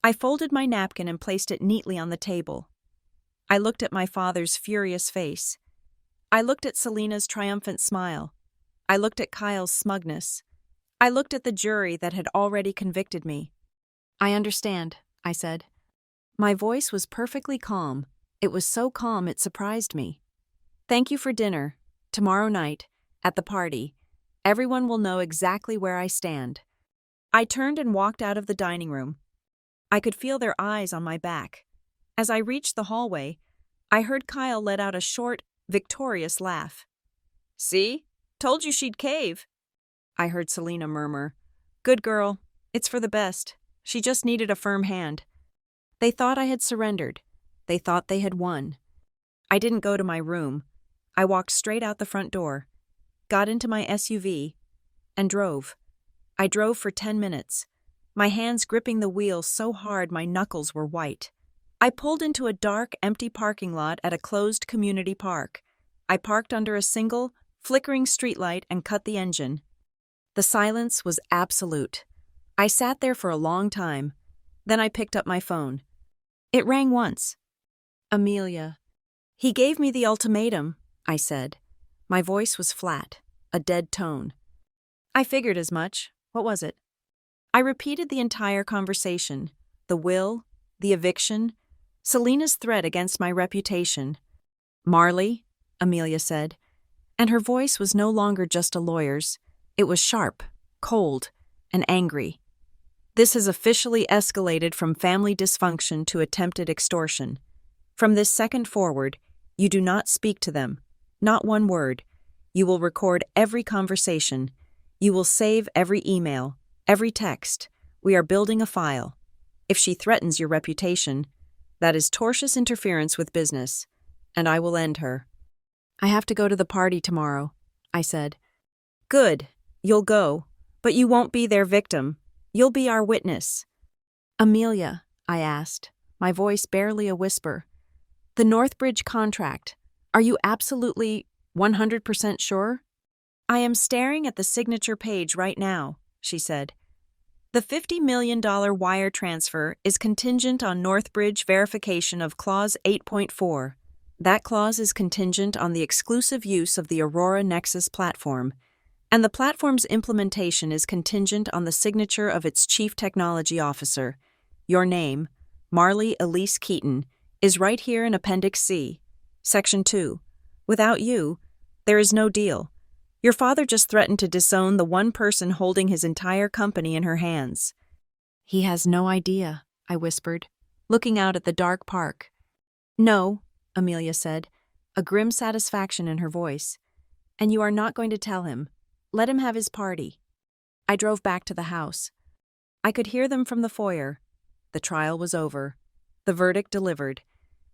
I folded my napkin and placed it neatly on the table. I looked at my father's furious face. I looked at Selena's triumphant smile. I looked at Kyle's smugness. I looked at the jury that had already convicted me. I understand, I said. My voice was perfectly calm. It was so calm it surprised me. Thank you for dinner. Tomorrow night, at the party, everyone will know exactly where I stand. I turned and walked out of the dining room. I could feel their eyes on my back. As I reached the hallway, I heard Kyle let out a short, victorious laugh. See? Told you she'd cave. I heard Selena murmur, Good girl. It's for the best. She just needed a firm hand. They thought I had surrendered. They thought they had won. I didn't go to my room. I walked straight out the front door, got into my SUV, and drove. I drove for 10 minutes, my hands gripping the wheel so hard my knuckles were white. I pulled into a dark, empty parking lot at a closed community park. I parked under a single, flickering streetlight and cut the engine. The silence was absolute. I sat there for a long time. Then I picked up my phone. It rang once. Amelia. He gave me the ultimatum, I said. My voice was flat, a dead tone. I figured as much. What was it? I repeated the entire conversation, the will, the eviction, Selena's threat against my reputation. Marley, Amelia said, and her voice was no longer just a lawyer's. It was sharp, cold, and angry. This has officially escalated from family dysfunction to attempted extortion. From this second forward, you do not speak to them, not one word. You will record every conversation. You will save every email, every text. We are building a file. If she threatens your reputation, that is tortious interference with business, and I will end her. I have to go to the party tomorrow, I said. Good, you'll go, but you won't be their victim. You'll be our witness. Amelia, I asked, my voice barely a whisper. The Northbridge contract. Are you absolutely 100% sure? I am staring at the signature page right now, she said. The $50 million wire transfer is contingent on Northbridge verification of Clause 8.4. That clause is contingent on the exclusive use of the Aurora Nexus platform, and the platform's implementation is contingent on the signature of its Chief Technology Officer. Your name, Marley Elise Keaton, is right here in Appendix C, Section 2. Without you, there is no deal. Your father just threatened to disown the one person holding his entire company in her hands. He has no idea, I whispered, looking out at the dark park. No, Amelia said, a grim satisfaction in her voice. And you are not going to tell him. Let him have his party. I drove back to the house. I could hear them from the foyer. The trial was over. The verdict delivered.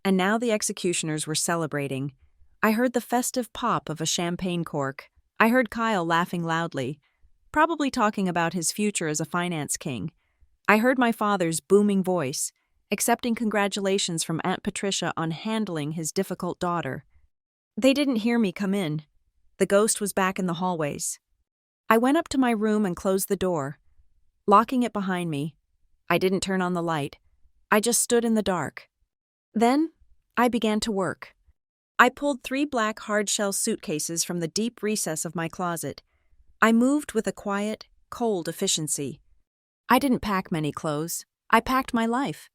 And now the executioners were celebrating. I heard the festive pop of a champagne cork. I heard Kyle laughing loudly, probably talking about his future as a finance king. I heard my father's booming voice, accepting congratulations from Aunt Patricia on handling his difficult daughter. They didn't hear me come in. The ghost was back in the hallways. I went up to my room and closed the door. Locking it behind me, I didn't turn on the light. I just stood in the dark. Then, I began to work. I pulled 3 black hard-shell suitcases from the deep recess of my closet. I moved with a quiet, cold efficiency. I didn't pack many clothes. I packed my life.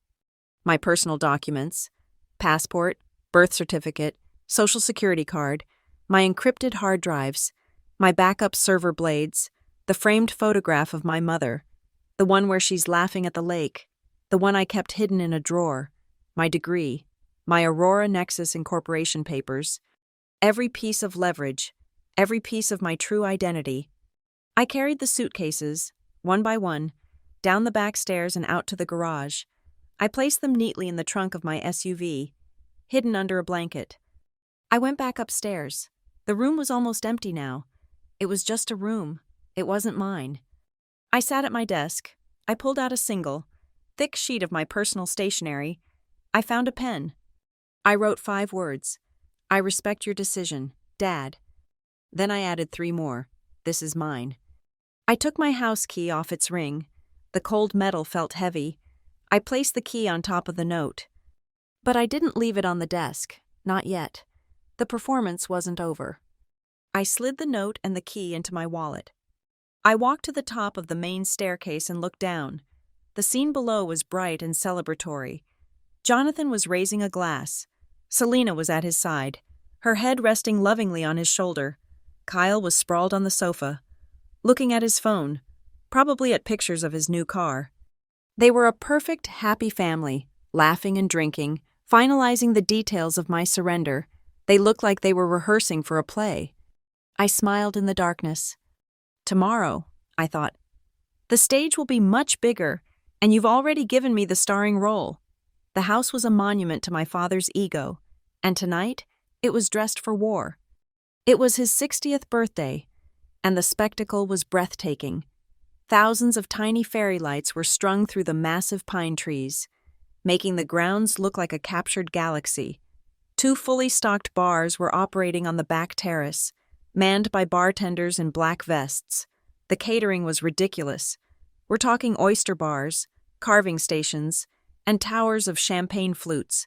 My personal documents, passport, birth certificate, social security card, my encrypted hard drives, my backup server blades, the framed photograph of my mother, the one where she's laughing at the lake, the one I kept hidden in a drawer, my degree, my Aurora Nexus Incorporation papers, every piece of leverage, every piece of my true identity. I carried the suitcases, one by one, down the back stairs and out to the garage. I placed them neatly in the trunk of my SUV, hidden under a blanket. I went back upstairs. The room was almost empty now. It was just a room. It wasn't mine. I sat at my desk. I pulled out a single, thick sheet of my personal stationery. I found a pen. I wrote 5 words. I respect your decision, Dad. Then I added 3 more. This is mine. I took my house key off its ring. The cold metal felt heavy. I placed the key on top of the note. But I didn't leave it on the desk. Not yet. The performance wasn't over. I slid the note and the key into my wallet. I walked to the top of the main staircase and looked down. The scene below was bright and celebratory. Jonathan was raising a glass. Selena was at his side, her head resting lovingly on his shoulder. Kyle was sprawled on the sofa, looking at his phone, probably at pictures of his new car. They were a perfect, happy family, laughing and drinking, finalizing the details of my surrender. They looked like they were rehearsing for a play. I smiled in the darkness. Tomorrow, I thought, the stage will be much bigger, and you've already given me the starring role. The house was a monument to my father's ego, and tonight, it was dressed for war. It was his 60th birthday, and the spectacle was breathtaking. Thousands of tiny fairy lights were strung through the massive pine trees, making the grounds look like a captured galaxy. 2 fully stocked bars were operating on the back terrace, manned by bartenders in black vests. The catering was ridiculous. We're talking oyster bars, carving stations, and towers of champagne flutes.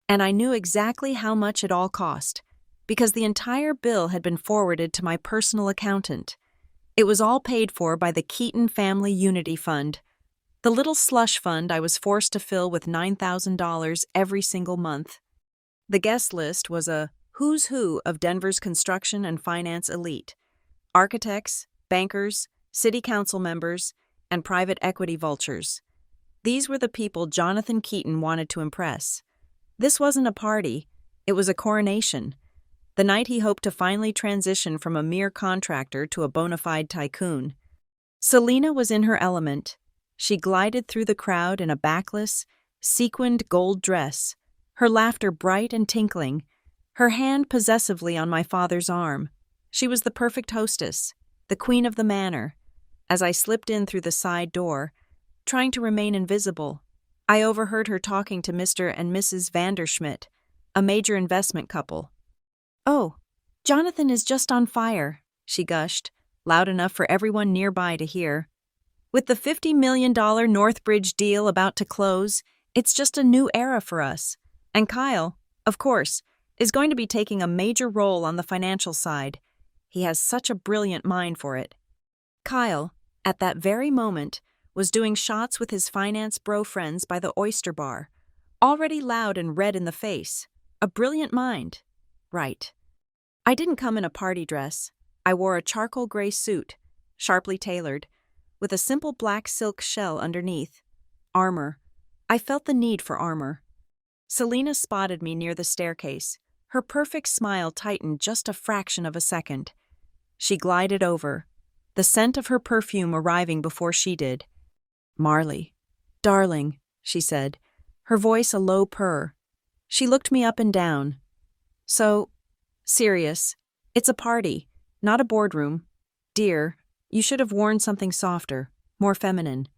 And I knew exactly how much it all cost, because the entire bill had been forwarded to my personal accountant. It was all paid for by the Keaton Family Unity Fund, the little slush fund I was forced to fill with $9,000 every single month. The guest list was a who's who of Denver's construction and finance elite: architects, bankers, city council members, and private equity vultures. These were the people Jonathan Keaton wanted to impress. This wasn't a party, it was a coronation. The night he hoped to finally transition from a mere contractor to a bona fide tycoon. Selena was in her element. She glided through the crowd in a backless, sequined gold dress, her laughter bright and tinkling, her hand possessively on my father's arm. She was the perfect hostess, the queen of the manor. As I slipped in through the side door, trying to remain invisible, I overheard her talking to Mr. and Mrs. Vanderschmidt, a major investment couple. "Oh, Jonathan is just on fire," she gushed, loud enough for everyone nearby to hear. "With the $50 million Northbridge deal about to close, it's just a new era for us. And Kyle, of course, is going to be taking a major role on the financial side. He has such a brilliant mind for it." Kyle, at that very moment, was doing shots with his finance bro friends by the oyster bar, already loud and red in the face. A brilliant mind. Right. I didn't come in a party dress. I wore a charcoal gray suit, sharply tailored, with a simple black silk shell underneath. Armor. I felt the need for armor. Selena spotted me near the staircase. Her perfect smile tightened just a fraction of a second. She glided over, the scent of her perfume arriving before she did. "Marley, darling," she said, her voice a low purr. She looked me up and down. "So, serious. It's a party, not a boardroom. Dear, you should have worn something softer, more feminine."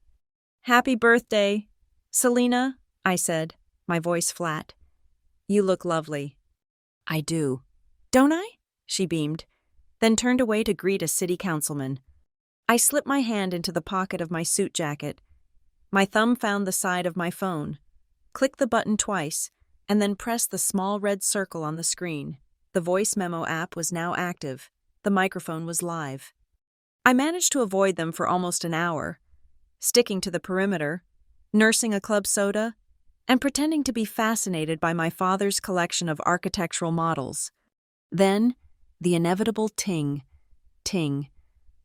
"Happy birthday, Selena," I said, my voice flat. "You look lovely." "I do." "Don't I?" she beamed, then turned away to greet a city councilman. I slipped my hand into the pocket of my suit jacket. My thumb found the side of my phone. Click the button twice, and then press the small red circle on the screen. The voice memo app was now active. The microphone was live. I managed to avoid them for almost an hour, sticking to the perimeter, nursing a club soda, and pretending to be fascinated by my father's collection of architectural models. Then, the inevitable ting, ting,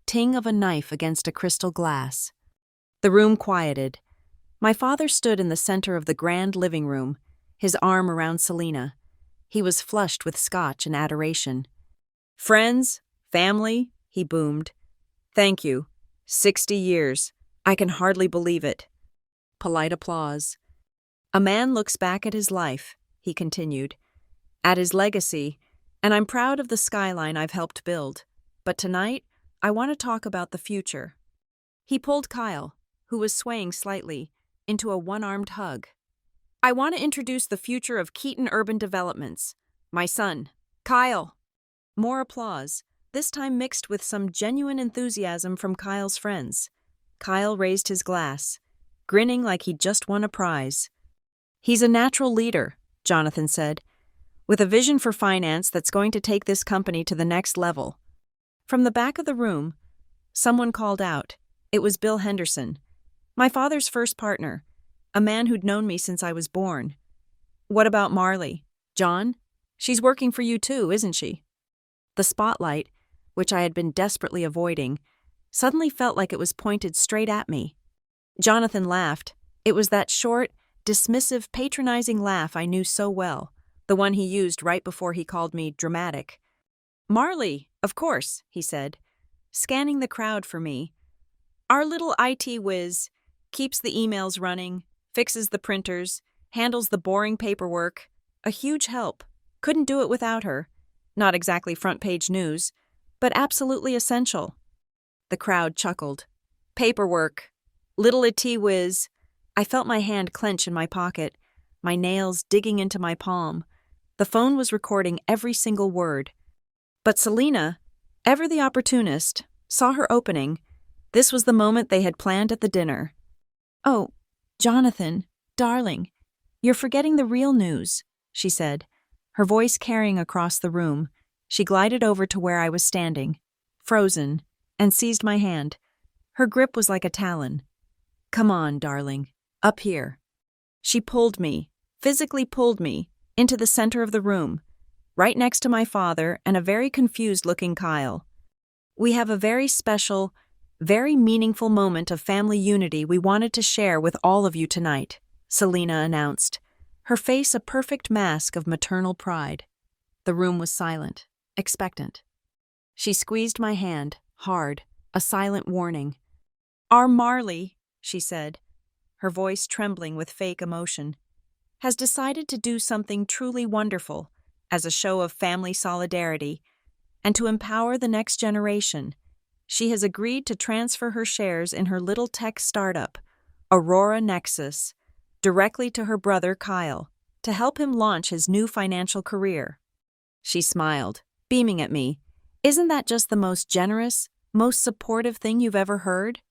ting of a knife against a crystal glass. The room quieted. My father stood in the center of the grand living room, his arm around Selina. He was flushed with scotch and adoration. "Friends, family," he boomed. "Thank you. 60 years. I can hardly believe it." Polite applause. "A man looks back at his life," he continued, "at his legacy, and I'm proud of the skyline I've helped build. But tonight, I want to talk about the future." He pulled Kyle, who was swaying slightly, into a one-armed hug. "I want to introduce the future of Keaton Urban Developments. My son, Kyle." More applause, this time mixed with some genuine enthusiasm from Kyle's friends. Kyle raised his glass, grinning like he'd just won a prize. "He's a natural leader," Jonathan said, "with a vision for finance that's going to take this company to the next level." From the back of the room, someone called out. It was Bill Henderson, my father's first partner, a man who'd known me since I was born. "What about Marley? John? She's working for you too, isn't she?" The spotlight, which I had been desperately avoiding, suddenly felt like it was pointed straight at me. Jonathan laughed. It was that short, dismissive, patronizing laugh I knew so well, the one he used right before he called me dramatic. "Marley, of course," he said, scanning the crowd for me. "Our little IT whiz, keeps the emails running, fixes the printers, handles the boring paperwork. A huge help. Couldn't do it without her. Not exactly front-page news, but absolutely essential." The crowd chuckled. "Paperwork. Little IT whiz." I felt my hand clench in my pocket, my nails digging into my palm. The phone was recording every single word. But Selina, ever the opportunist, saw her opening. This was the moment they had planned at the dinner. "Oh, Jonathan, darling, you're forgetting the real news," she said, her voice carrying across the room. She glided over to where I was standing, frozen, and seized my hand. Her grip was like a talon. "Come on, darling, up here." She pulled me, physically pulled me, into the center of the room, right next to my father and a very confused-looking Kyle. "We have a very special, very meaningful moment of family unity we wanted to share with all of you tonight," Selina announced, her face a perfect mask of maternal pride. The room was silent, expectant. She squeezed my hand, hard, a silent warning. "Our Marley," she said, her voice trembling with fake emotion, "has decided to do something truly wonderful as a show of family solidarity and to empower the next generation. She has agreed to transfer her shares in her little tech startup, Aurora Nexus, directly to her brother Kyle to help him launch his new financial career." She smiled, beaming at me. "Isn't that just the most generous, most supportive thing you've ever heard?"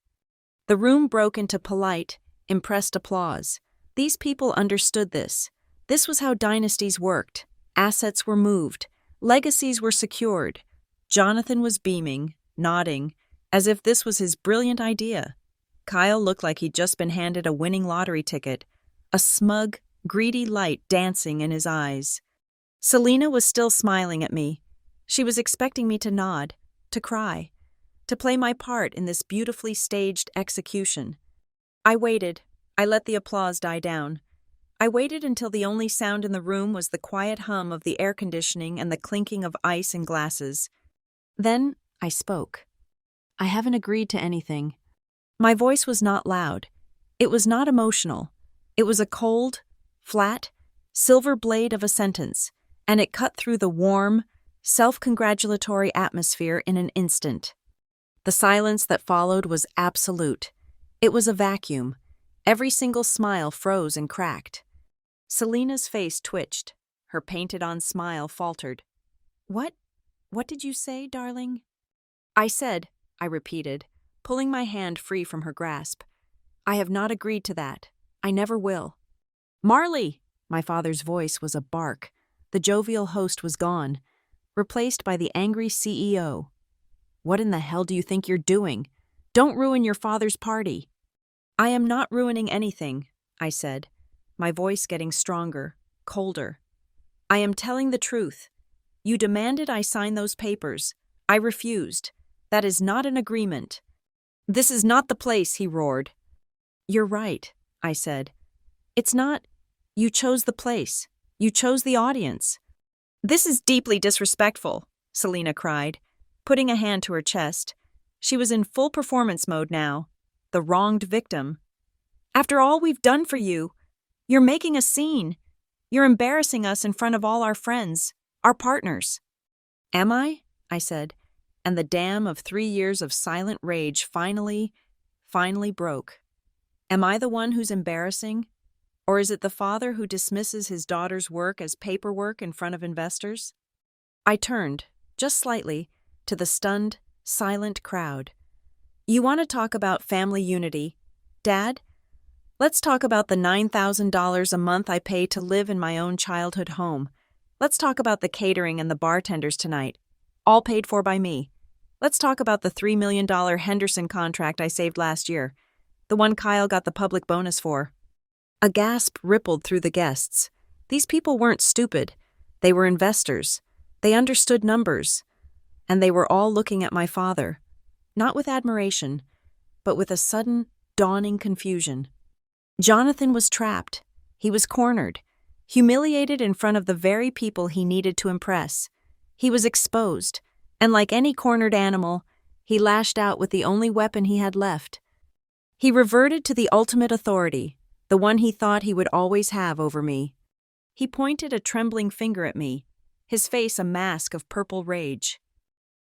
The room broke into polite, impressed applause. These people understood this. This was how dynasties worked. Assets were moved. Legacies were secured. Jonathan was beaming, nodding, as if this was his brilliant idea. Kyle looked like he'd just been handed a winning lottery ticket, a smug, greedy light dancing in his eyes. Selina was still smiling at me. She was expecting me to nod, to cry, to play my part in this beautifully staged execution. I waited. I let the applause die down. I waited until the only sound in the room was the quiet hum of the air conditioning and the clinking of ice and glasses. Then I spoke. "I haven't agreed to anything." My voice was not loud. It was not emotional. It was a cold, flat, silver blade of a sentence, and it cut through the warm, self-congratulatory atmosphere in an instant. The silence that followed was absolute. It was a vacuum. Every single smile froze and cracked. Selina's face twitched. Her painted-on smile faltered. What did you say, darling?" I repeated, pulling my hand free from her grasp. I have not agreed to that. I never will. Marley! My father's voice was a bark. The jovial host was gone, replaced by the angry CEO. What in the hell do you think you're doing? Don't ruin your father's party. I am not ruining anything, I said, my voice getting stronger, colder. I am telling the truth. You demanded I sign those papers. I refused. That is not an agreement. This is not the place, he roared. You're right, I said. It's not. You chose the place. You chose the audience. This is deeply disrespectful, Selena cried, putting a hand to her chest. She was in full performance mode now, the wronged victim. After all we've done for you, you're making a scene. You're embarrassing us in front of all our friends, our partners. Am I? I said, and the dam of 3 years of silent rage finally broke. Am I the one who's embarrassing? Or is it the father who dismisses his daughter's work as paperwork in front of investors? I turned, just slightly, to the stunned, silent crowd. You want to talk about family unity, Dad? Let's talk about the $9,000 a month I pay to live in my own childhood home. Let's talk about the catering and the bartenders tonight, all paid for by me. Let's talk about the $3 million Henderson contract I saved last year, the one Kyle got the public bonus for. A gasp rippled through the guests. These people weren't stupid. They were investors. They understood numbers. And they were all looking at my father, not with admiration, but with a sudden, dawning confusion. Jonathan was trapped. He was cornered, humiliated in front of the very people he needed to impress. He was exposed, and like any cornered animal, he lashed out with the only weapon he had left. He reverted to the ultimate authority, the one he thought he would always have over me. He pointed a trembling finger at me, his face a mask of purple rage.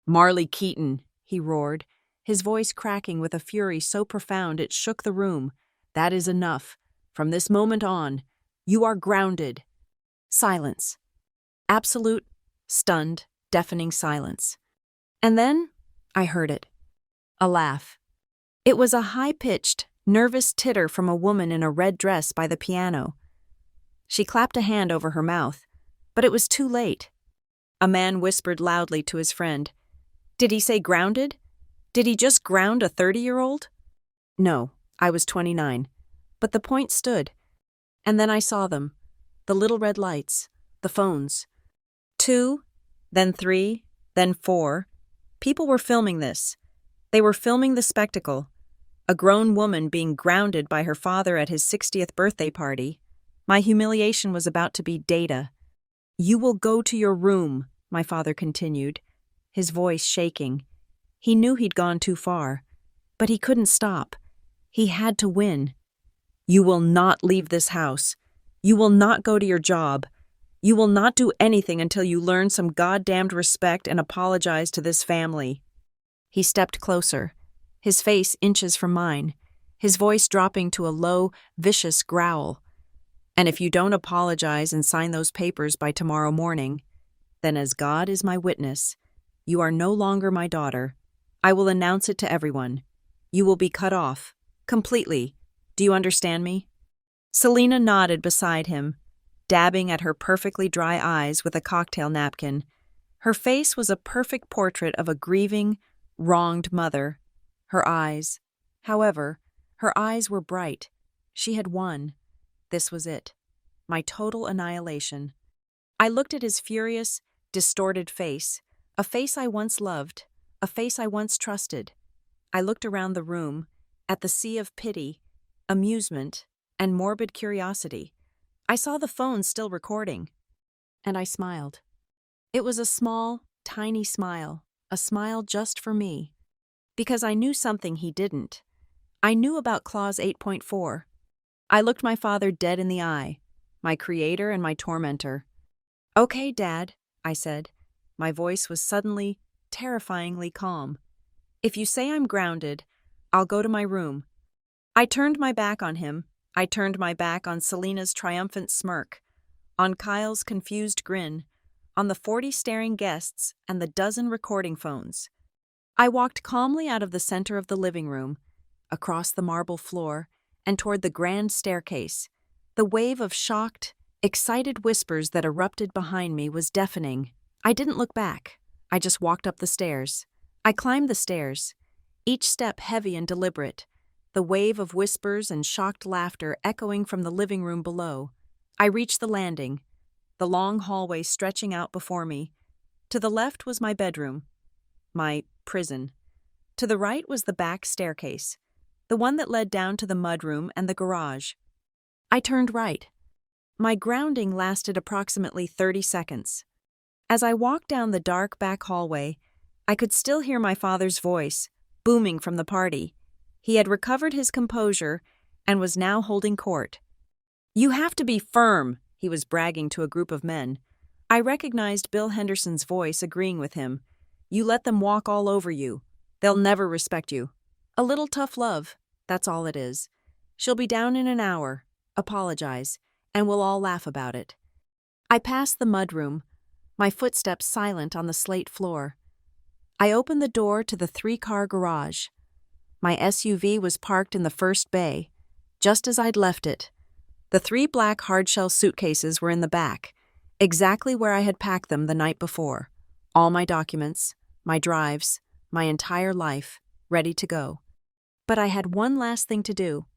Marley Keaton, he roared, his voice cracking with a fury so profound it shook the room. That is enough. From this moment on, you are grounded. Silence. Absolute, stunned, deafening silence. And then I heard it. A laugh. It was a high-pitched, nervous titter from a woman in a red dress by the piano. She clapped a hand over her mouth, but it was too late. A man whispered loudly to his friend. Did he say grounded? Did he just ground a 30-year-old? No, I was 29. But the point stood. And then I saw them. The little red lights. The phones. 2, then 3, then 4. People were filming this. They were filming the spectacle. A grown woman being grounded by her father at his 60th birthday party. My humiliation was about to be data. You will go to your room, my father continued, his voice shaking. He knew he'd gone too far, but he couldn't stop. He had to win. You will not leave this house. You will not go to your job. You will not do anything until you learn some goddamned respect and apologize to this family. He stepped closer, his face inches from mine, his voice dropping to a low, vicious growl. And if you don't apologize and sign those papers by tomorrow morning, then as God is my witness, you are no longer my daughter. I will announce it to everyone. You will be cut off, completely. Do you understand me? Selena nodded beside him, dabbing at her perfectly dry eyes with a cocktail napkin. Her face was a perfect portrait of a grieving, wronged mother. Her eyes, however, her eyes were bright. She had won. This was it. My total annihilation. I looked at his furious, distorted face, a face I once loved, a face I once trusted. I looked around the room, at the sea of pity, amusement, and morbid curiosity. I saw the phone still recording, and I smiled. It was a small, tiny smile, a smile just for me. Because I knew something he didn't. I knew about Clause 8.4. I looked my father dead in the eye, my creator and my tormentor. Okay, Dad, I said. My voice was suddenly, terrifyingly calm. If you say I'm grounded, I'll go to my room. I turned my back on him. I turned my back on Selena's triumphant smirk, on Kyle's confused grin, on the 40 staring guests and the dozen recording phones. I walked calmly out of the center of the living room, across the marble floor, and toward the grand staircase. The wave of shocked, excited whispers that erupted behind me was deafening. I didn't look back. I just walked up the stairs. I climbed the stairs, each step heavy and deliberate, the wave of whispers and shocked laughter echoing from the living room below. I reached the landing, the long hallway stretching out before me. To the left was my bedroom, my prison. To the right was the back staircase, the one that led down to the mudroom and the garage. I turned right. My grounding lasted approximately 30 seconds. As I walked down the dark back hallway, I could still hear my father's voice, booming from the party. He had recovered his composure and was now holding court. "You have to be firm," he was bragging to a group of men. I recognized Bill Henderson's voice agreeing with him. "You let them walk all over you. They'll never respect you. A little tough love, that's all it is. She'll be down in an hour. Apologize, and we'll all laugh about it." I passed the mudroom, my footsteps silent on the slate floor. I opened the door to the 3-car garage. My SUV was parked in the first bay, just as I'd left it. The 3 black hardshell suitcases were in the back, exactly where I had packed them the night before. All my documents, my drives, my entire life, ready to go. But I had one last thing to do.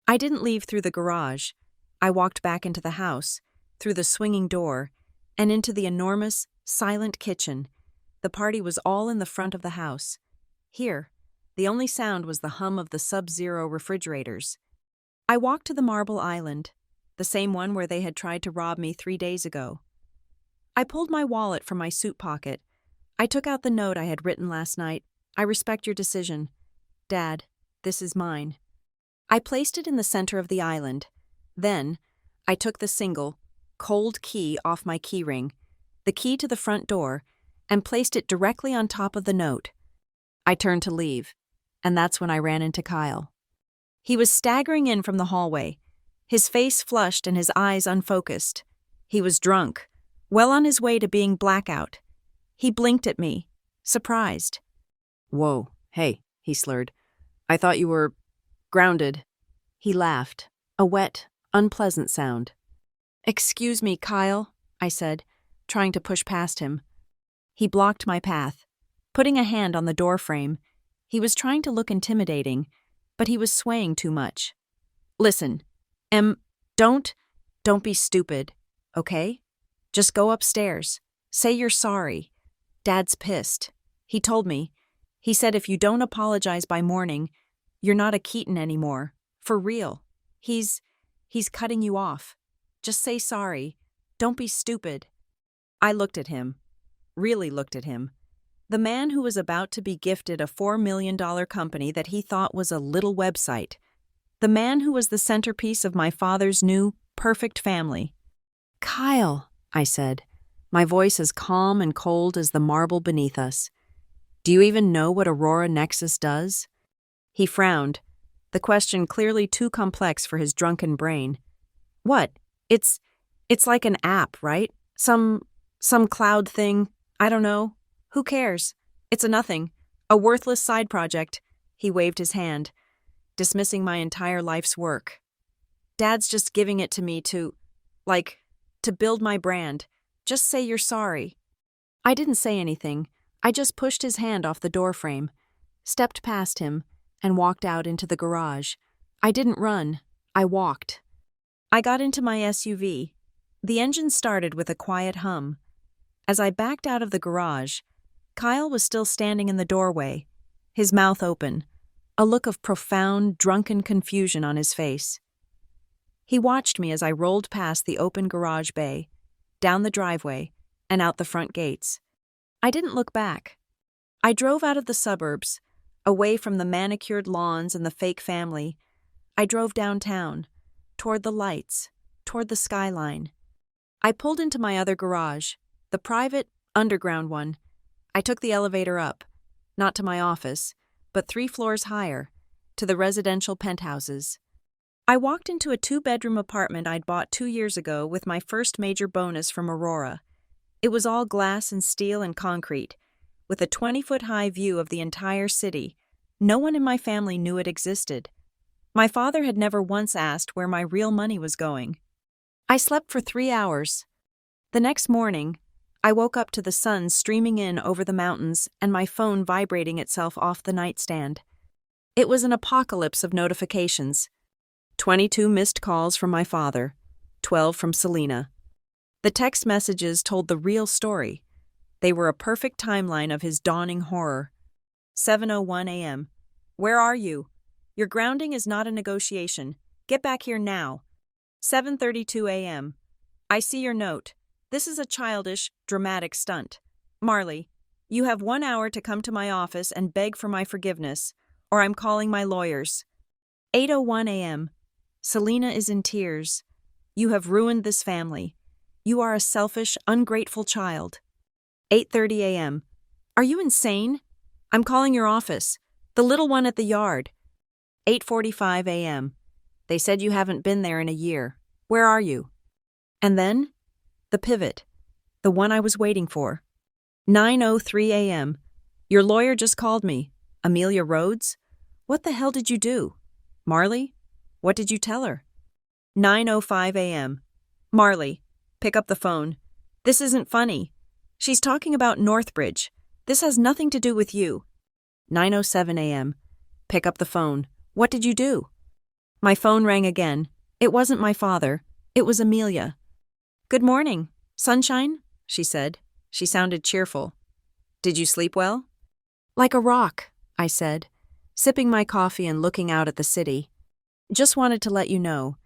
I didn't leave through the garage. I walked back into the house, through the swinging door, and into the enormous, silent kitchen. The party was all in the front of the house. Here, the only sound was the hum of the sub-zero refrigerators. I walked to the marble island, the same one where they had tried to rob me 3 days ago. I pulled my wallet from my suit pocket. I took out the note I had written last night. "I respect your decision. Dad, this is mine." I placed it in the center of the island. Then, I took the single, cold key off my keyring, the key to the front door, and placed it directly on top of the note. I turned to leave, and that's when I ran into Kyle. He was staggering in from the hallway, his face flushed and his eyes unfocused. He was drunk, well on his way to being blackout. He blinked at me, surprised. "Whoa, hey," he slurred. "I thought you were grounded." He laughed, a wet, unpleasant sound. "Excuse me, Kyle," I said, trying to push past him. He blocked my path, putting a hand on the doorframe. He was trying to look intimidating, but he was swaying too much. "Listen, don't be stupid, okay? Just go upstairs. Say you're sorry. Dad's pissed. He told me. He said if you don't apologize by morning, you're not a Keaton anymore. For real. He's cutting you off. Just say sorry. Don't be stupid." I looked at him. Really looked at him. The man who was about to be gifted a $4 million company that he thought was a little website. The man who was the centerpiece of my father's new, perfect family. "Kyle," I said, my voice as calm and cold as the marble beneath us. "Do you even know what Aurora Nexus does?" He frowned, the question clearly too complex for his drunken brain. "What? It's like an app, right? Some cloud thing. I don't know. Who cares? It's a nothing. A worthless side project." He waved his hand, dismissing my entire life's work. "Dad's just giving it to me to build my brand. Just say you're sorry." I didn't say anything. I just pushed his hand off the doorframe, stepped past him, and walked out into the garage. I didn't run. I walked. I got into my SUV. The engine started with a quiet hum. As I backed out of the garage, Kyle was still standing in the doorway, his mouth open, a look of profound, drunken confusion on his face. He watched me as I rolled past the open garage bay, down the driveway, and out the front gates. I didn't look back. I drove out of the suburbs, away from the manicured lawns and the fake family. I drove downtown, toward the lights, toward the skyline. I pulled into my other garage, the private, underground one. I took the elevator up, not to my office, but 3 floors higher, to the residential penthouses. I walked into a 2-bedroom apartment I'd bought 2 years ago with my first major bonus from Aurora. It was all glass and steel and concrete, with a 20-foot-high view of the entire city. No one in my family knew it existed. My father had never once asked where my real money was going. I slept for 3 hours. The next morning, I woke up to the sun streaming in over the mountains and my phone vibrating itself off the nightstand. It was an apocalypse of notifications. 22 missed calls from my father, 12 from Selena. The text messages told the real story. They were a perfect timeline of his dawning horror. 7:01 a.m. Where are you? Your grounding is not a negotiation. Get back here now. 7:32 a.m. I see your note. This is a childish, dramatic stunt. Marley, you have 1 hour to come to my office and beg for my forgiveness, or I'm calling my lawyers. 8:01 a.m. Selena is in tears. You have ruined this family. You are a selfish, ungrateful child. 8:30 a.m. Are you insane? I'm calling your office. The little one at the yard. 8:45 a.m. They said you haven't been there in a year. Where are you? And then, the pivot. The one I was waiting for. 9:03 a.m. Your lawyer just called me. Amelia Rhodes? What the hell did you do? Marley? What did you tell her? 9:05 a.m. Marley, pick up the phone. This isn't funny. She's talking about Northbridge. This has nothing to do with you. 9:07 a.m. Pick up the phone. What did you do? My phone rang again. It wasn't my father. It was Amelia. Good morning, sunshine, she said. She sounded cheerful. Did you sleep well? Like a rock, I said, sipping my coffee and looking out at the city. Just wanted to let you know,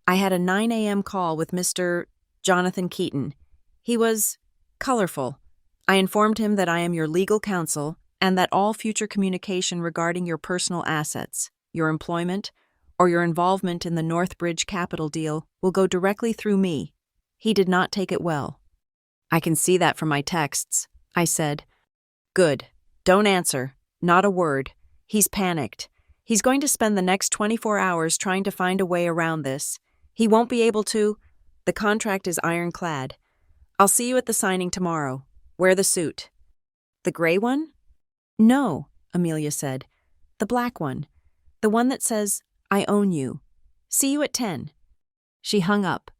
I had a 9 a.m. call with Mr. Jonathan Keaton. He was colorful. I informed him that I am your legal counsel and that all future communication regarding your personal assets, your employment, or your involvement in the Northbridge capital deal will go directly through me. He did not take it well. I can see that from my texts, I said. Good. Don't answer. Not a word. He's panicked. He's going to spend the next 24 hours trying to find a way around this. He won't be able to. The contract is ironclad. I'll see you at the signing tomorrow. Wear the suit. The gray one? No, Amelia said. The black one. The one that says, I own you. See you at 10. She hung up.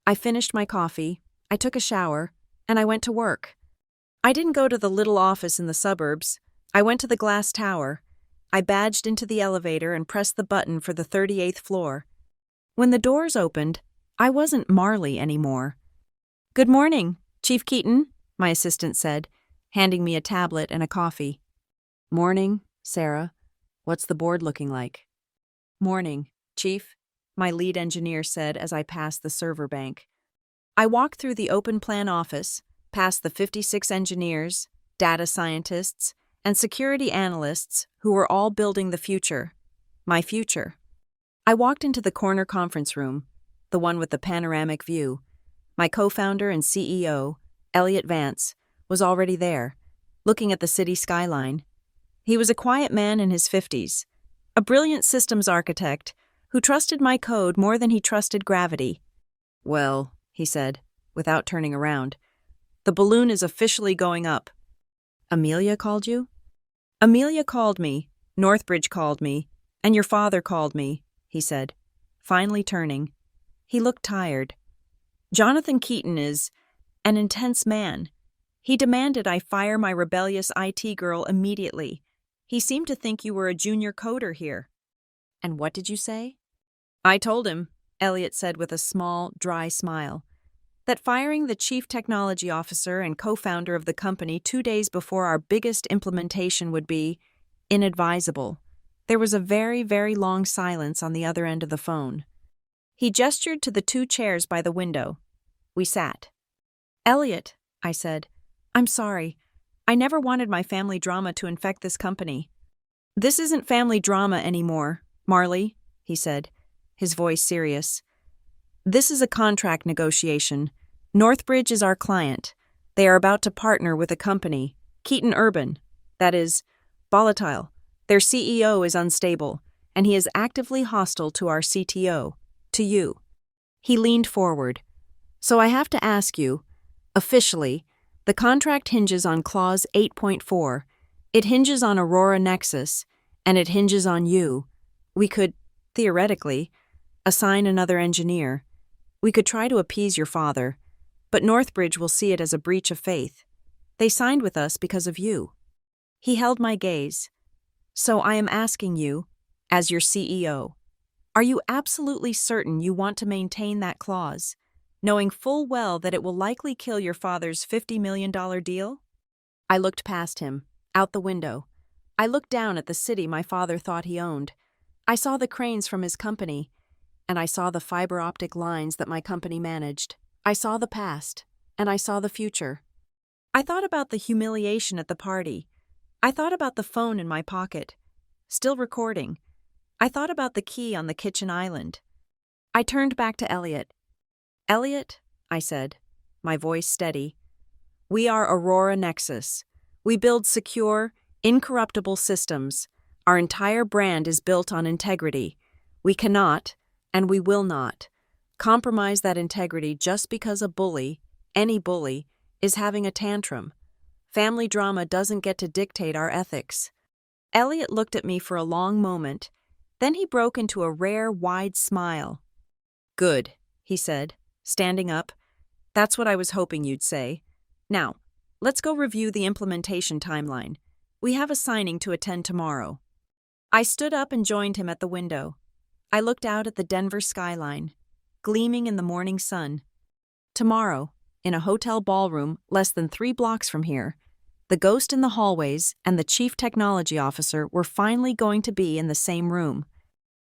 I finished my coffee, I took a shower, and I went to work. I didn't go to the little office in the suburbs. I went to the glass tower. I badged into the elevator and pressed the button for the 38th floor. When the doors opened, I wasn't Marley anymore. Good morning, Chief Keaton, my assistant said, handing me a tablet and a coffee. Morning, Sarah. What's the board looking like? Morning, Chief, my lead engineer said as I passed the server bank. I walked through the open plan office, past the 56 engineers, data scientists, and security analysts who were all building the future, my future. I walked into the corner conference room, the one with the panoramic view. My co-founder and CEO, Elliot Vance, was already there, looking at the city skyline. He was a quiet man in his 50s, a brilliant systems architect who trusted my code more than he trusted gravity. Well, he said, without turning around, the balloon is officially going up. Amelia called you? Amelia called me, Northbridge called me, and your father called me, he said, finally turning. He looked tired. Jonathan Keaton is an intense man. He demanded I fire my rebellious IT girl immediately. He seemed to think you were a junior coder here. And what did you say? I told him, Elliot said with a small, dry smile, that firing the chief technology officer and co-founder of the company 2 days before our biggest implementation would be inadvisable. There was a very, very long silence on the other end of the phone. He gestured to the 2 chairs by the window. We sat. Elliot, I said, I'm sorry. I never wanted my family drama to infect this company. This isn't family drama anymore, Marley, he said, his voice serious. This is a contract negotiation. Northbridge is our client. They are about to partner with a company, Keaton Urban, that is, volatile. Their CEO is unstable, and he is actively hostile to our CTO, to you. He leaned forward. So I have to ask you, officially, the contract hinges on Clause 8.4. It hinges on Aurora Nexus, and it hinges on you. Theoretically, assign another engineer. We could try to appease your father, but Northbridge will see it as a breach of faith. They signed with us because of you." He held my gaze. "So I am asking you, as your CEO, are you absolutely certain you want to maintain that clause, knowing full well that it will likely kill your father's $50 million deal?" I looked past him, out the window. I looked down at the city my father thought he owned. I saw the cranes from his company, and I saw the fiber optic lines that my company managed. I saw the past, and I saw the future. I thought about the humiliation at the party. I thought about the phone in my pocket, still recording. I thought about the key on the kitchen island. I turned back to Elliot. "Elliot," I said, my voice steady, "we are Aurora Nexus. We build secure, incorruptible systems. Our entire brand is built on integrity. We cannot, and we will not, compromise that integrity just because a bully, any bully, is having a tantrum. Family drama doesn't get to dictate our ethics." Elliot looked at me for a long moment. Then he broke into a rare, wide smile. "Good," he said, standing up. "That's what I was hoping you'd say. Now, let's go review the implementation timeline. We have a signing to attend tomorrow." I stood up and joined him at the window. I looked out at the Denver skyline, gleaming in the morning sun. Tomorrow, in a hotel ballroom less than 3 blocks from here, the ghost in the hallways and the chief technology officer were finally going to be in the same room.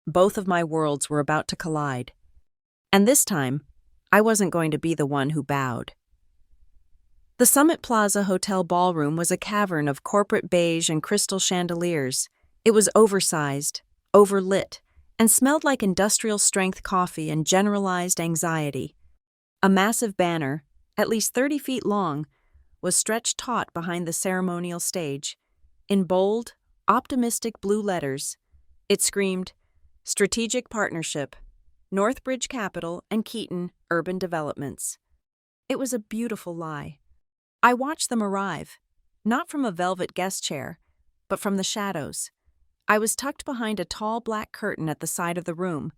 Both of my worlds were about to collide. And this time, I wasn't going to be the one who bowed. The Summit Plaza Hotel ballroom was a cavern of corporate beige and crystal chandeliers. It was oversized, overlit, and smelled like industrial-strength coffee and generalized anxiety. A massive banner, at least 30 feet long, was stretched taut behind the ceremonial stage. In bold, optimistic blue letters, it screamed, "Strategic Partnership, Northbridge Capital and Keaton Urban Developments." It was a beautiful lie. I watched them arrive, not from a velvet guest chair, but from the shadows. I was tucked behind a tall black curtain at the side of the room,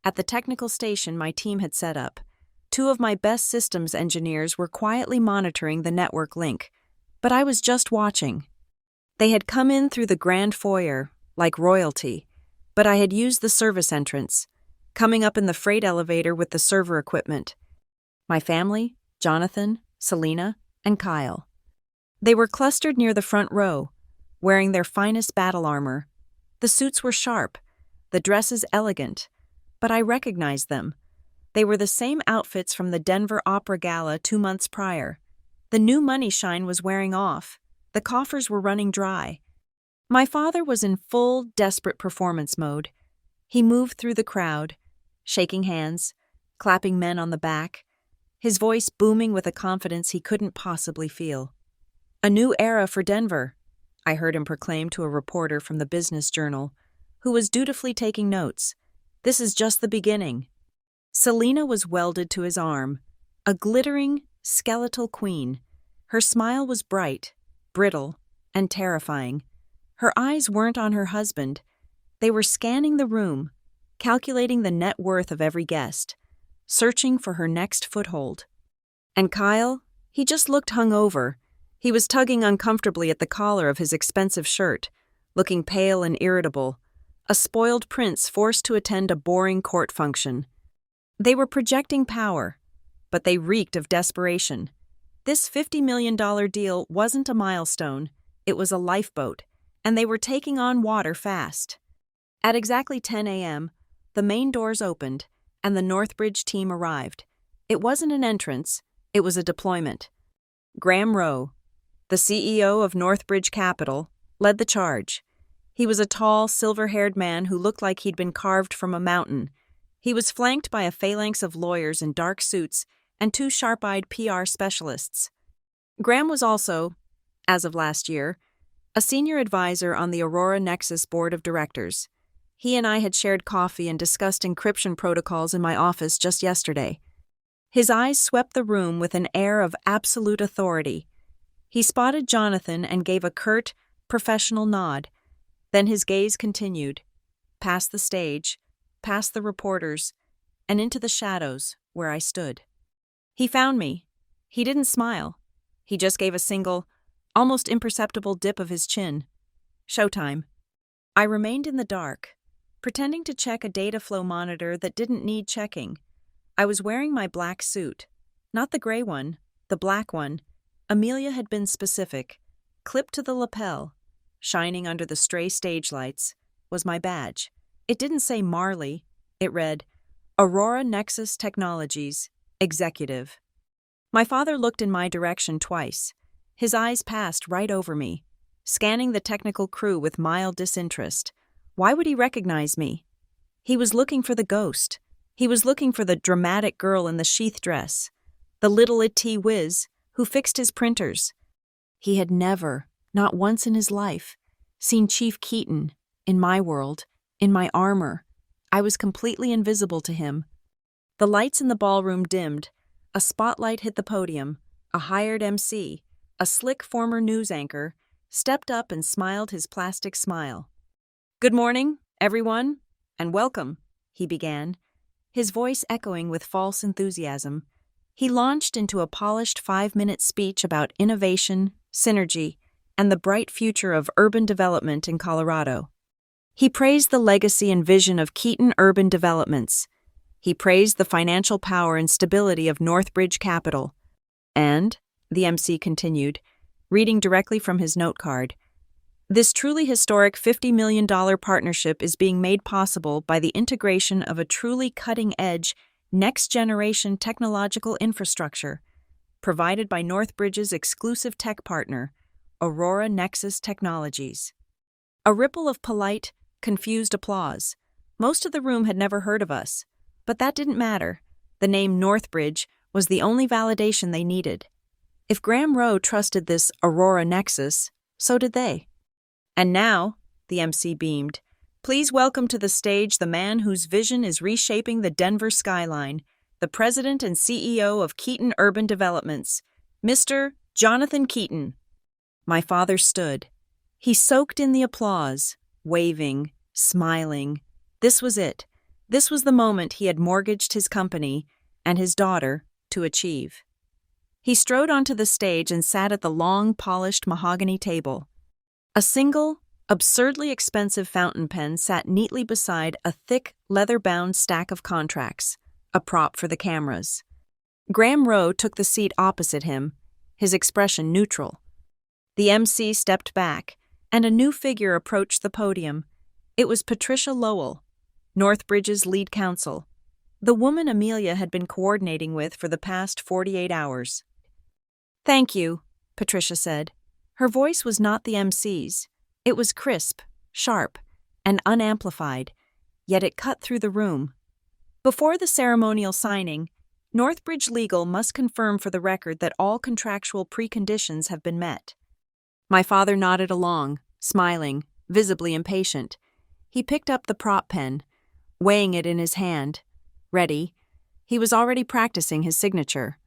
at the technical station my team had set up. 2 of my best systems engineers were quietly monitoring the network link, but I was just watching. They had come in through the grand foyer, like royalty, but I had used the service entrance, coming up in the freight elevator with the server equipment. My family, Jonathan, Selena, and Kyle. They were clustered near the front row, wearing their finest battle armor. The suits were sharp, the dresses elegant, but I recognized them. They were the same outfits from the Denver Opera Gala 2 months prior. The new money shine was wearing off. The coffers were running dry. My father was in full, desperate performance mode. He moved through the crowd, shaking hands, clapping men on the back, his voice booming with a confidence he couldn't possibly feel. "A new era for Denver," I heard him proclaim to a reporter from the Business Journal, who was dutifully taking notes. "This is just the beginning." Selena was welded to his arm, a glittering, skeletal queen. Her smile was bright, brittle, and terrifying. Her eyes weren't on her husband. They were scanning the room, calculating the net worth of every guest, searching for her next foothold. And Kyle, he just looked hungover. He was tugging uncomfortably at the collar of his expensive shirt, looking pale and irritable, a spoiled prince forced to attend a boring court function. They were projecting power, but they reeked of desperation. This $50 million deal wasn't a milestone, it was a lifeboat, and they were taking on water fast. At exactly 10 a.m., the main doors opened, and the Northbridge team arrived. It wasn't an entrance, it was a deployment. Graham Rowe, the CEO of Northbridge Capital, led the charge. He was a tall, silver-haired man who looked like he'd been carved from a mountain. He was flanked by a phalanx of lawyers in dark suits and 2 sharp-eyed PR specialists. Graham was also, as of last year, a senior advisor on the Aurora Nexus board of directors. He and I had shared coffee and discussed encryption protocols in my office just yesterday. His eyes swept the room with an air of absolute authority. He spotted Jonathan and gave a curt, professional nod. Then his gaze continued, past the stage, past the reporters, and into the shadows where I stood. He found me. He didn't smile. He just gave a single, almost imperceptible dip of his chin. Showtime. I remained in the dark, pretending to check a data flow monitor that didn't need checking. I was wearing my black suit. Not the gray one, the black one. Amelia had been specific. Clipped to the lapel, shining under the stray stage lights, was my badge. It didn't say Marley. It read, Aurora Nexus Technologies, Executive. My father looked in my direction twice. His eyes passed right over me, scanning the technical crew with mild disinterest. Why would he recognize me? He was looking for the ghost. He was looking for the dramatic girl in the sheath dress, the little itty whiz who fixed his printers. He had never, not once in his life, seen Chief Keaton, in my world, in my armor. I was completely invisible to him. The lights in the ballroom dimmed. A spotlight hit the podium. A hired MC, a slick former news anchor, stepped up and smiled his plastic smile. "Good morning, everyone, and welcome," he began, his voice echoing with false enthusiasm. He launched into a polished 5-minute speech about innovation, synergy, and the bright future of urban development in Colorado. He praised the legacy and vision of Keaton Urban Developments. He praised the financial power and stability of Northbridge Capital. And, the MC continued, reading directly from his note card, this truly historic $50 million partnership is being made possible by the integration of a truly cutting-edge, next-generation technological infrastructure provided by Northbridge's exclusive tech partner, Aurora Nexus Technologies. A ripple of polite, confused applause. Most of the room had never heard of us, but that didn't matter. The name Northbridge was the only validation they needed. If Graham Rowe trusted this Aurora Nexus, so did they. And now, the MC beamed, please welcome to the stage the man whose vision is reshaping the Denver skyline, the president and CEO of Keaton Urban Developments, Mr. Jonathan Keaton. My father stood. He soaked in the applause, waving, smiling. This was it. This was the moment he had mortgaged his company and his daughter to achieve. He strode onto the stage and sat at the long, polished mahogany table. A single, absurdly expensive fountain pen sat neatly beside a thick, leather-bound stack of contracts, a prop for the cameras. Graham Rowe took the seat opposite him, his expression neutral. The MC stepped back, and a new figure approached the podium. It was Patricia Lowell, Northbridge's lead counsel, the woman Amelia had been coordinating with for the past 48 hours. "Thank you," Patricia said. Her voice was not the MC's. It was crisp, sharp, and unamplified, yet it cut through the room. Before the ceremonial signing, Northbridge Legal must confirm for the record that all contractual preconditions have been met. My father nodded along, smiling, visibly impatient. He picked up the prop pen, weighing it in his hand. Ready. He was already practicing his signature.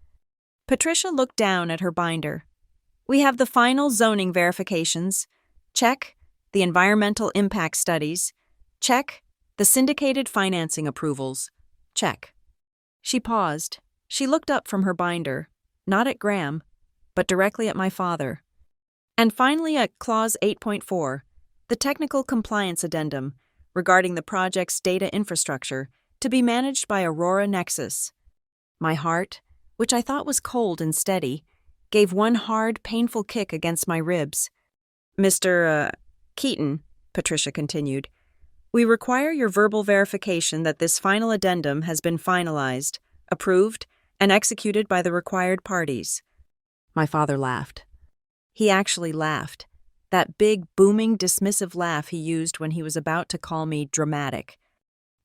Patricia looked down at her binder. We have the final zoning verifications. Check. The environmental impact studies. Check. The syndicated financing approvals. Check. She paused. She looked up from her binder, not at Graham, but directly at my father. And finally at Clause 8.4, the technical compliance addendum regarding the project's data infrastructure to be managed by Aurora Nexus. My heart, which I thought was cold and steady, gave one hard, painful kick against my ribs. Mr. Keaton, Patricia continued, we require your verbal verification that this final addendum has been finalized, approved, and executed by the required parties. My father laughed. He actually laughed, that big, booming, dismissive laugh he used when he was about to call me dramatic.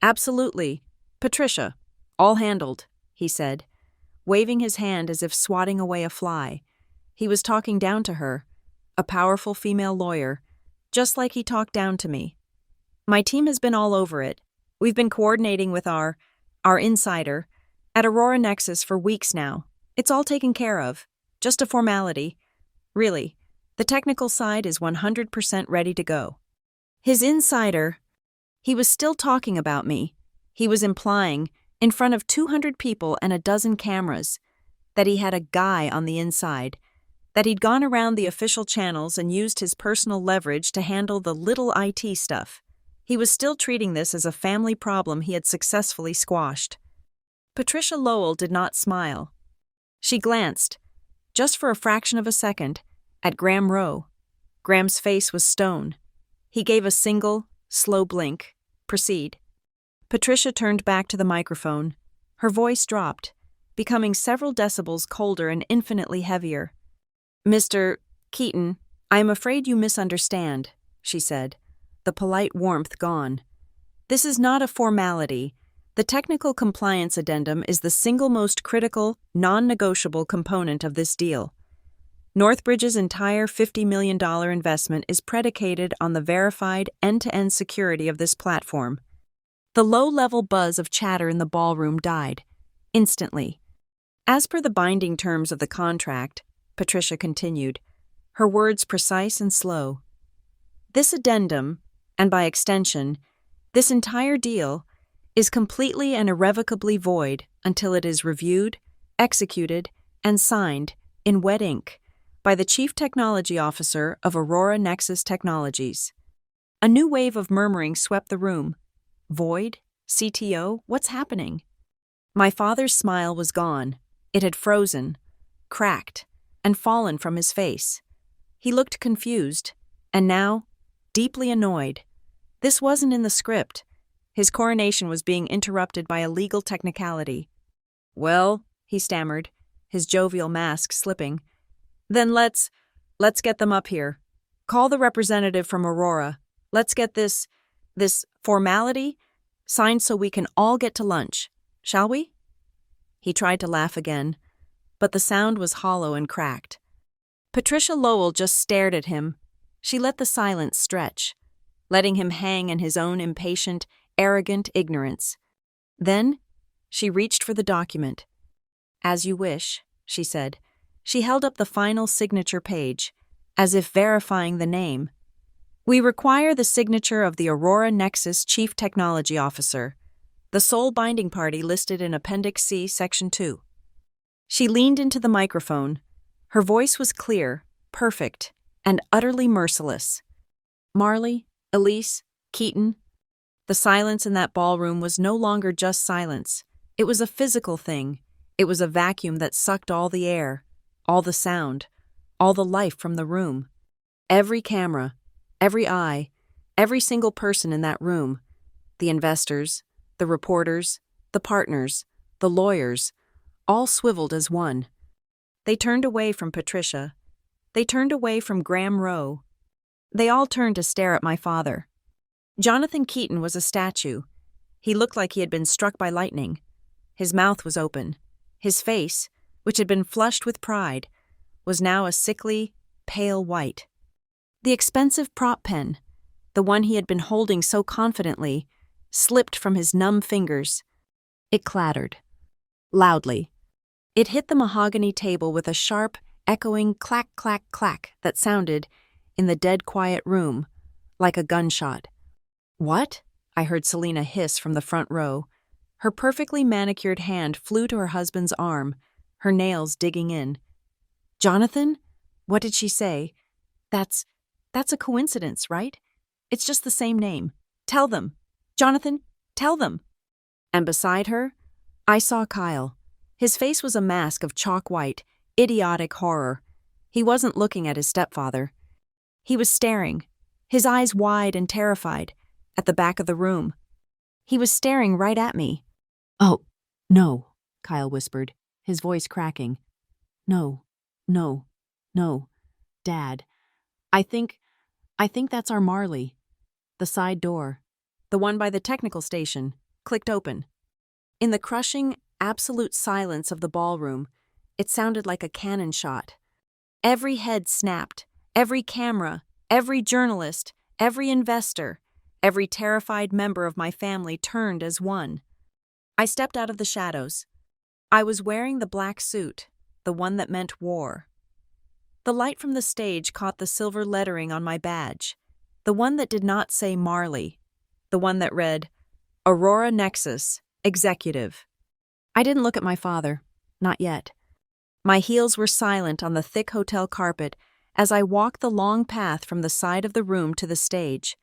Absolutely. Patricia, all handled, he said, waving his hand as if swatting away a fly. He was talking down to her, a powerful female lawyer, just like he talked down to me. My team has been all over it. We've been coordinating with our insider at Aurora Nexus for weeks now. It's all taken care of. Just a formality. Really, the technical side is 100% ready to go. His insider, he was still talking about me. He was implying, in front of 200 people and a dozen cameras, that he had a guy on the inside, that he'd gone around the official channels and used his personal leverage to handle the little IT stuff. He was still treating this as a family problem he had successfully squashed. Patricia Lowell did not smile. She glanced, just for a fraction of a second, at Graham Rowe. Graham's face was stone. He gave a single, slow blink. Proceed. Patricia turned back to the microphone. Her voice dropped, becoming several decibels colder and infinitely heavier. "Mr. Keaton, I am afraid you misunderstand," she said, the polite warmth gone. "This is not a formality. The technical compliance addendum is the single most critical, non-negotiable component of this deal. Northbridge's entire $50 million investment is predicated on the verified end-to-end security of this platform." The low-level buzz of chatter in the ballroom died, instantly. "As per the binding terms of the contract," Patricia continued, her words precise and slow, "this addendum, and by extension, this entire deal, is completely and irrevocably void until it is reviewed, executed, and signed in wet ink by the Chief Technology Officer of Aurora Nexus Technologies." A new wave of murmuring swept the room. Void? CTO? What's happening? My father's smile was gone. It had frozen, cracked, and fallen from his face. He looked confused, and now, deeply annoyed. This wasn't in the script. His coronation was being interrupted by a legal technicality. "Well," he stammered, his jovial mask slipping, "then let's get them up here. Call the representative from Aurora. Let's get this formality signed so we can all get to lunch. Shall we?" He tried to laugh again, but the sound was hollow and cracked. Patricia Lowell just stared at him. She let the silence stretch, letting him hang in his own impatient, arrogant ignorance. Then she reached for the document. "As you wish," she said. She held up the final signature page, as if verifying the name. "We require the signature of the Aurora Nexus Chief Technology Officer, the sole binding party listed in Appendix C, Section 2. She leaned into the microphone. Her voice was clear, perfect, and utterly merciless. Marley, Elise, Keaton. The silence in that ballroom was no longer just silence. It was a physical thing. It was a vacuum that sucked all the air, all the sound, all the life from the room. Every camera, every eye, every single person in that room, the investors, the reporters, the partners, the lawyers, all swiveled as one. They turned away from Patricia. They turned away from Graham Rowe. They all turned to stare at my father. Jonathan Keaton was a statue. He looked like he had been struck by lightning. His mouth was open. His face, which had been flushed with pride, was now a sickly, pale white. The expensive prop pen, the one he had been holding so confidently, slipped from his numb fingers. It clattered. Loudly. It hit the mahogany table with a sharp, echoing clack, clack, clack that sounded, in the dead quiet room, like a gunshot. "What?" I heard Selena hiss from the front row. Her perfectly manicured hand flew to her husband's arm, her nails digging in. "Jonathan? What did she say? That's a coincidence, right? It's just the same name. Tell them. Jonathan, tell them." And beside her, I saw Kyle. His face was a mask of chalk white, idiotic horror. He wasn't looking at his stepfather. He was staring, his eyes wide and terrified, at the back of the room. He was staring right at me. "Oh, no," Kyle whispered, his voice cracking. No, Dad. I think that's our Marley." The side door, the one by the technical station, clicked open. In the crushing, absolute silence of the ballroom, it sounded like a cannon shot. Every head snapped, every camera, every journalist, every investor, every terrified member of my family turned as one. I stepped out of the shadows. I was wearing the black suit, the one that meant war. The light from the stage caught the silver lettering on my badge, the one that did not say Marley, the one that read, Aurora Nexus, Executive. I didn't look at my father. Not yet. My heels were silent on the thick hotel carpet as I walked the long path from the side of the room to the stage.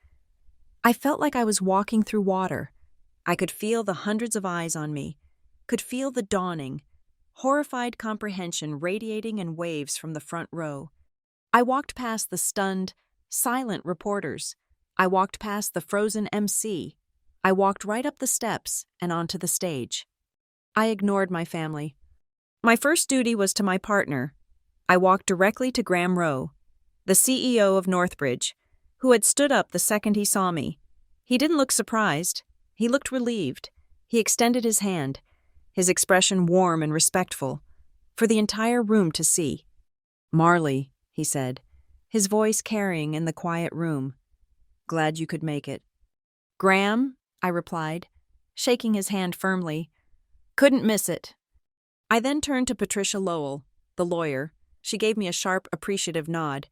I felt like I was walking through water. I could feel the hundreds of eyes on me, could feel the dawning, horrified comprehension radiating in waves from the front row. I walked past the stunned, silent reporters. I walked past the frozen MC. I walked right up the steps and onto the stage. I ignored my family. My first duty was to my partner. I walked directly to Graham Rowe, the CEO of Northbridge, who had stood up the second he saw me. He didn't look surprised. He looked relieved. He extended his hand, his expression warm and respectful, for the entire room to see. "Marley," he said, his voice carrying in the quiet room. "Glad you could make it." "Graham," I replied, shaking his hand firmly. "Couldn't miss it." I then turned to Patricia Lowell, the lawyer. She gave me a sharp, appreciative nod.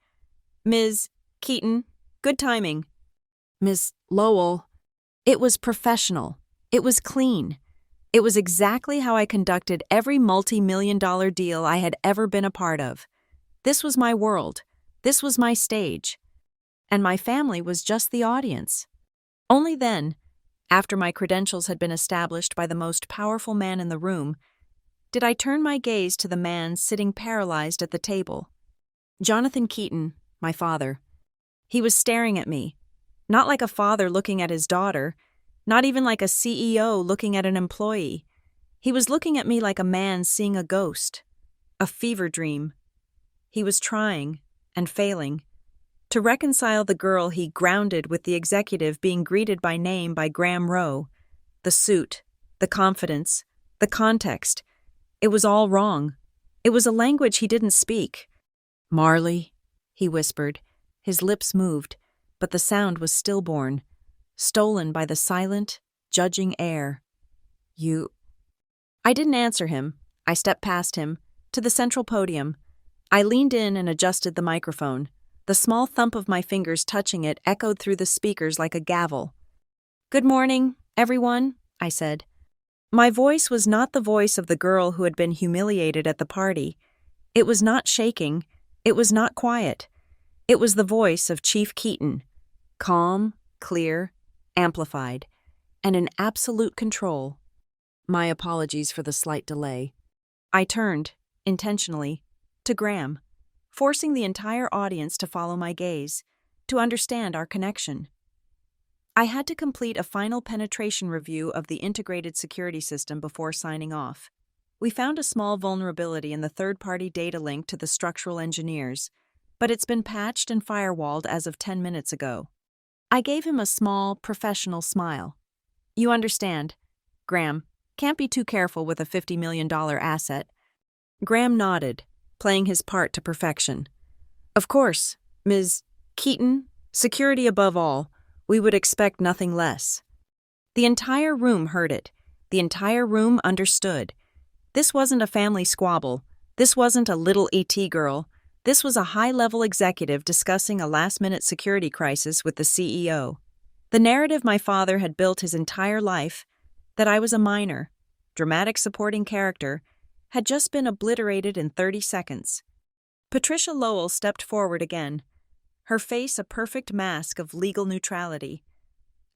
"Ms. Keaton, good timing." "Ms. Lowell." It was professional. It was clean. It was exactly how I conducted every multi-million-dollar deal I had ever been a part of. This was my world. This was my stage. And my family was just the audience. Only then, after my credentials had been established by the most powerful man in the room, did I turn my gaze to the man sitting paralyzed at the table. Jonathan Keaton, my father. He was staring at me, not like a father looking at his daughter, not even like a CEO looking at an employee. He was looking at me like a man seeing a ghost, a fever dream. He was trying, and failing, to reconcile the girl he grounded with the executive being greeted by name by Graham Rowe. The suit, the confidence, the context. It was all wrong. It was a language he didn't speak. "Marley," he whispered. His lips moved, but the sound was stillborn, stolen by the silent, judging air. "You—" I didn't answer him. I stepped past him, to the central podium. I leaned in and adjusted the microphone. The small thump of my fingers touching it echoed through the speakers like a gavel. "Good morning, everyone," I said. My voice was not the voice of the girl who had been humiliated at the party. It was not shaking. It was not quiet. It was the voice of Chief Keaton, calm, clear, amplified, and in absolute control. My apologies for the slight delay. I turned, intentionally, to Graham, forcing the entire audience to follow my gaze, to understand our connection. I had to complete a final penetration review of the integrated security system before signing off. We found a small vulnerability in the third-party data link to the structural engineers, but it's been patched and firewalled as of 10 minutes ago. I gave him a small, professional smile. "You understand, Graham, can't be too careful with a $50 million asset." Graham nodded, playing his part to perfection. "Of course, Ms. Keaton, security above all. We would expect nothing less." The entire room heard it. The entire room understood. This wasn't a family squabble. This wasn't a little ET girl. This was a high-level executive discussing a last-minute security crisis with the CEO. The narrative my father had built his entire life, that I was a minor, dramatic supporting character, had just been obliterated in 30 seconds. Patricia Lowell stepped forward again, her face a perfect mask of legal neutrality.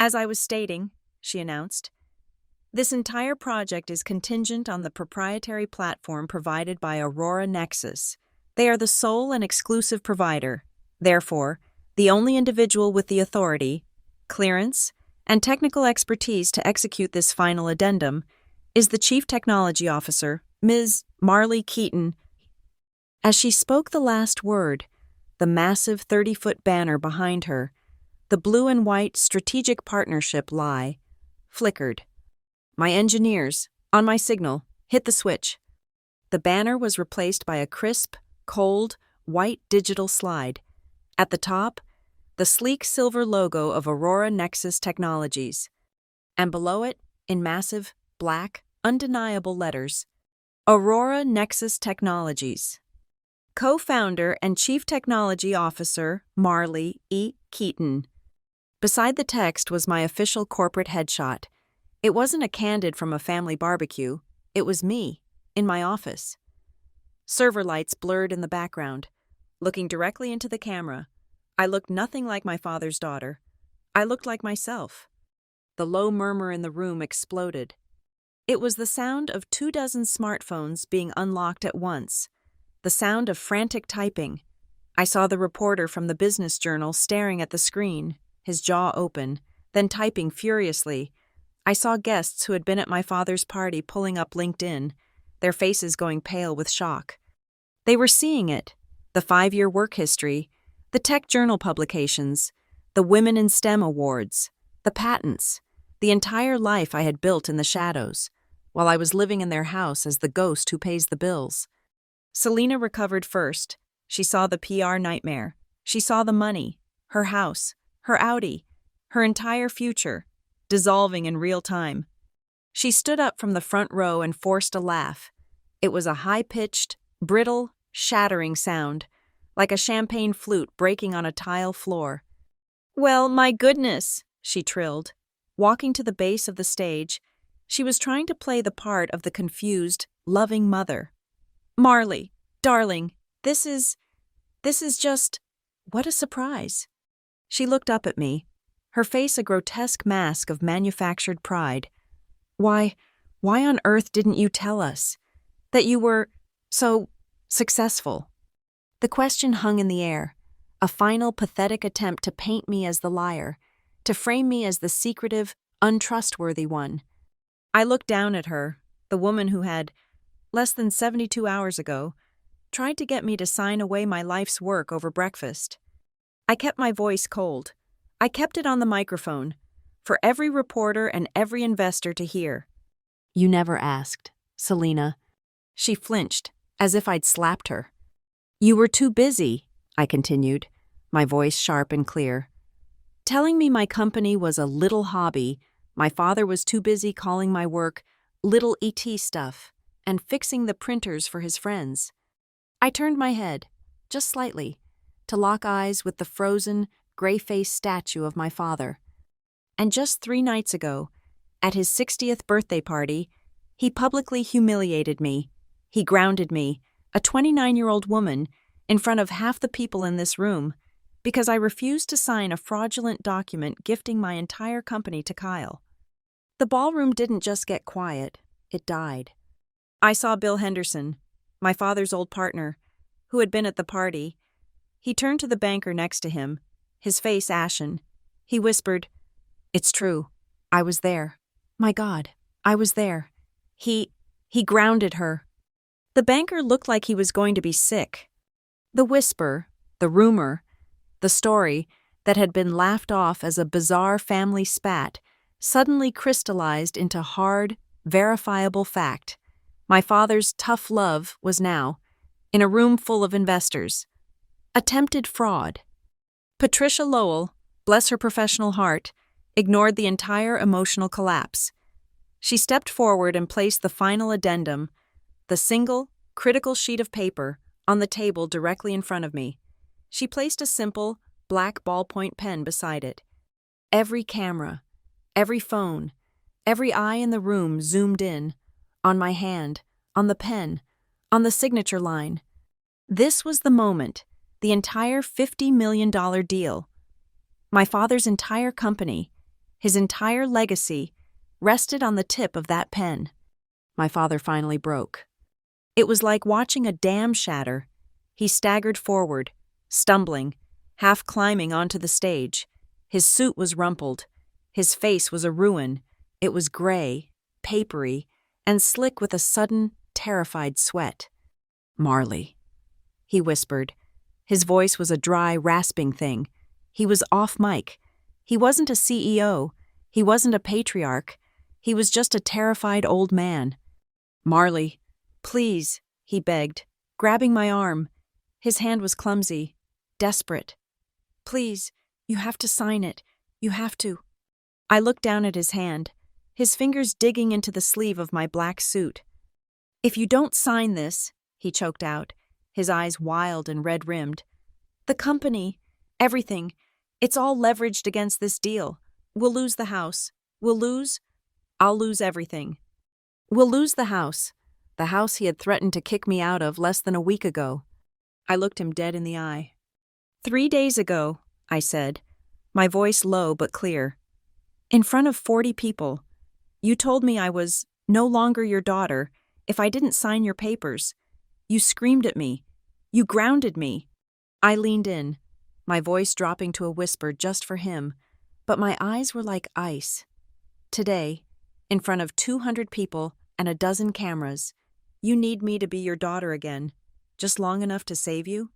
"As I was stating," she announced, "this entire project is contingent on the proprietary platform provided by Aurora Nexus. They are the sole and exclusive provider. Therefore, the only individual with the authority, clearance, and technical expertise to execute this final addendum is the Chief Technology Officer, Ms. Marley Keaton." As she spoke the last word, the massive 30-foot banner behind her, the blue and white strategic partnership lie, flickered. My engineers, on my signal, hit the switch. The banner was replaced by a crisp, cold, white digital slide. At the top, the sleek silver logo of Aurora Nexus Technologies. And below it, in massive, black, undeniable letters, Aurora Nexus Technologies. Co-founder and Chief Technology Officer Marley E. Keaton. Beside the text was my official corporate headshot, It wasn't a candid from a family barbecue. It was me, in my office. Server lights blurred in the background. Looking directly into the camera, I looked nothing like my father's daughter. I looked like myself. The low murmur in the room exploded. It was the sound of 24 smartphones being unlocked at once. The sound of frantic typing. I saw the reporter from the business journal staring at the screen, his jaw open, then typing furiously. I saw guests who had been at my father's party pulling up LinkedIn, their faces going pale with shock. They were seeing it, the 5-year work history, the tech journal publications, the Women in STEM awards, the patents, the entire life I had built in the shadows, while I was living in their house as the ghost who pays the bills. Selena recovered first. She saw the PR nightmare. She saw the money, her house, her Audi, her entire future, dissolving in real time. She stood up from the front row and forced a laugh. It was a high-pitched, brittle, shattering sound, like a champagne flute breaking on a tile floor. "Well, my goodness," she trilled. Walking to the base of the stage, she was trying to play the part of the confused, loving mother. "Marley, darling, this is just, what a surprise." She looked up at me, her face a grotesque mask of manufactured pride. Why on earth didn't you tell us? That you were so successful?" The question hung in the air, a final pathetic attempt to paint me as the liar, to frame me as the secretive, untrustworthy one. I looked down at her, the woman who had, less than 72 hours ago, tried to get me to sign away my life's work over breakfast. I kept my voice cold. I kept it on the microphone, for every reporter and every investor to hear. You never asked, Selena. She flinched, as if I'd slapped her. You were too busy, I continued, my voice sharp and clear. Telling me my company was a little hobby, my father was too busy calling my work little ET stuff and fixing the printers for his friends. I turned my head, just slightly, to lock eyes with the frozen, gray-faced statue of my father. And just 3 nights ago, at his 60th birthday party, he publicly humiliated me. He grounded me, a 29-year-old woman, in front of half the people in this room, because I refused to sign a fraudulent document gifting my entire company to Kyle. The ballroom didn't just get quiet, it died. I saw Bill Henderson, my father's old partner, who had been at the party. He turned to the banker next to him, his face ashen. He whispered, "It's true. I was there. My God, I was there. He grounded her." The banker looked like he was going to be sick. The whisper, the rumor, the story that had been laughed off as a bizarre family spat suddenly crystallized into hard, verifiable fact. My father's tough love was now, in a room full of investors. Attempted fraud. Patricia Lowell, bless her professional heart, ignored the entire emotional collapse. She stepped forward and placed the final addendum, the single, critical sheet of paper, on the table directly in front of me. She placed a simple, black ballpoint pen beside it. Every camera, every phone, every eye in the room zoomed in, on my hand, on the pen, on the signature line. This was the moment, the entire $50 million deal. My father's entire company, his entire legacy, rested on the tip of that pen. My father finally broke. It was like watching a dam shatter. He staggered forward, stumbling, half climbing onto the stage. His suit was rumpled. His face was a ruin. It was gray, papery, and slick with a sudden, terrified sweat. "Marley," he whispered. His voice was a dry, rasping thing. He was off mic. He wasn't a CEO. He wasn't a patriarch. He was just a terrified old man. "Marley, please," he begged, grabbing my arm. His hand was clumsy, desperate. "Please, you have to sign it. You have to." I looked down at his hand, his fingers digging into the sleeve of my black suit. "If you don't sign this," he choked out, his eyes wild and red-rimmed, "the company, everything, it's all leveraged against this deal. We'll lose the house. We'll lose..." I'll lose everything. We'll lose the house he had threatened to kick me out of less than a week ago. I looked him dead in the eye. 3 days ago, I said, my voice low but clear, in front of 40 people, you told me I was no longer your daughter if I didn't sign your papers. You screamed at me. You grounded me. I leaned in, my voice dropping to a whisper just for him, but my eyes were like ice. Today, in front of 200 people and a dozen cameras, you need me to be your daughter again, just long enough to save you?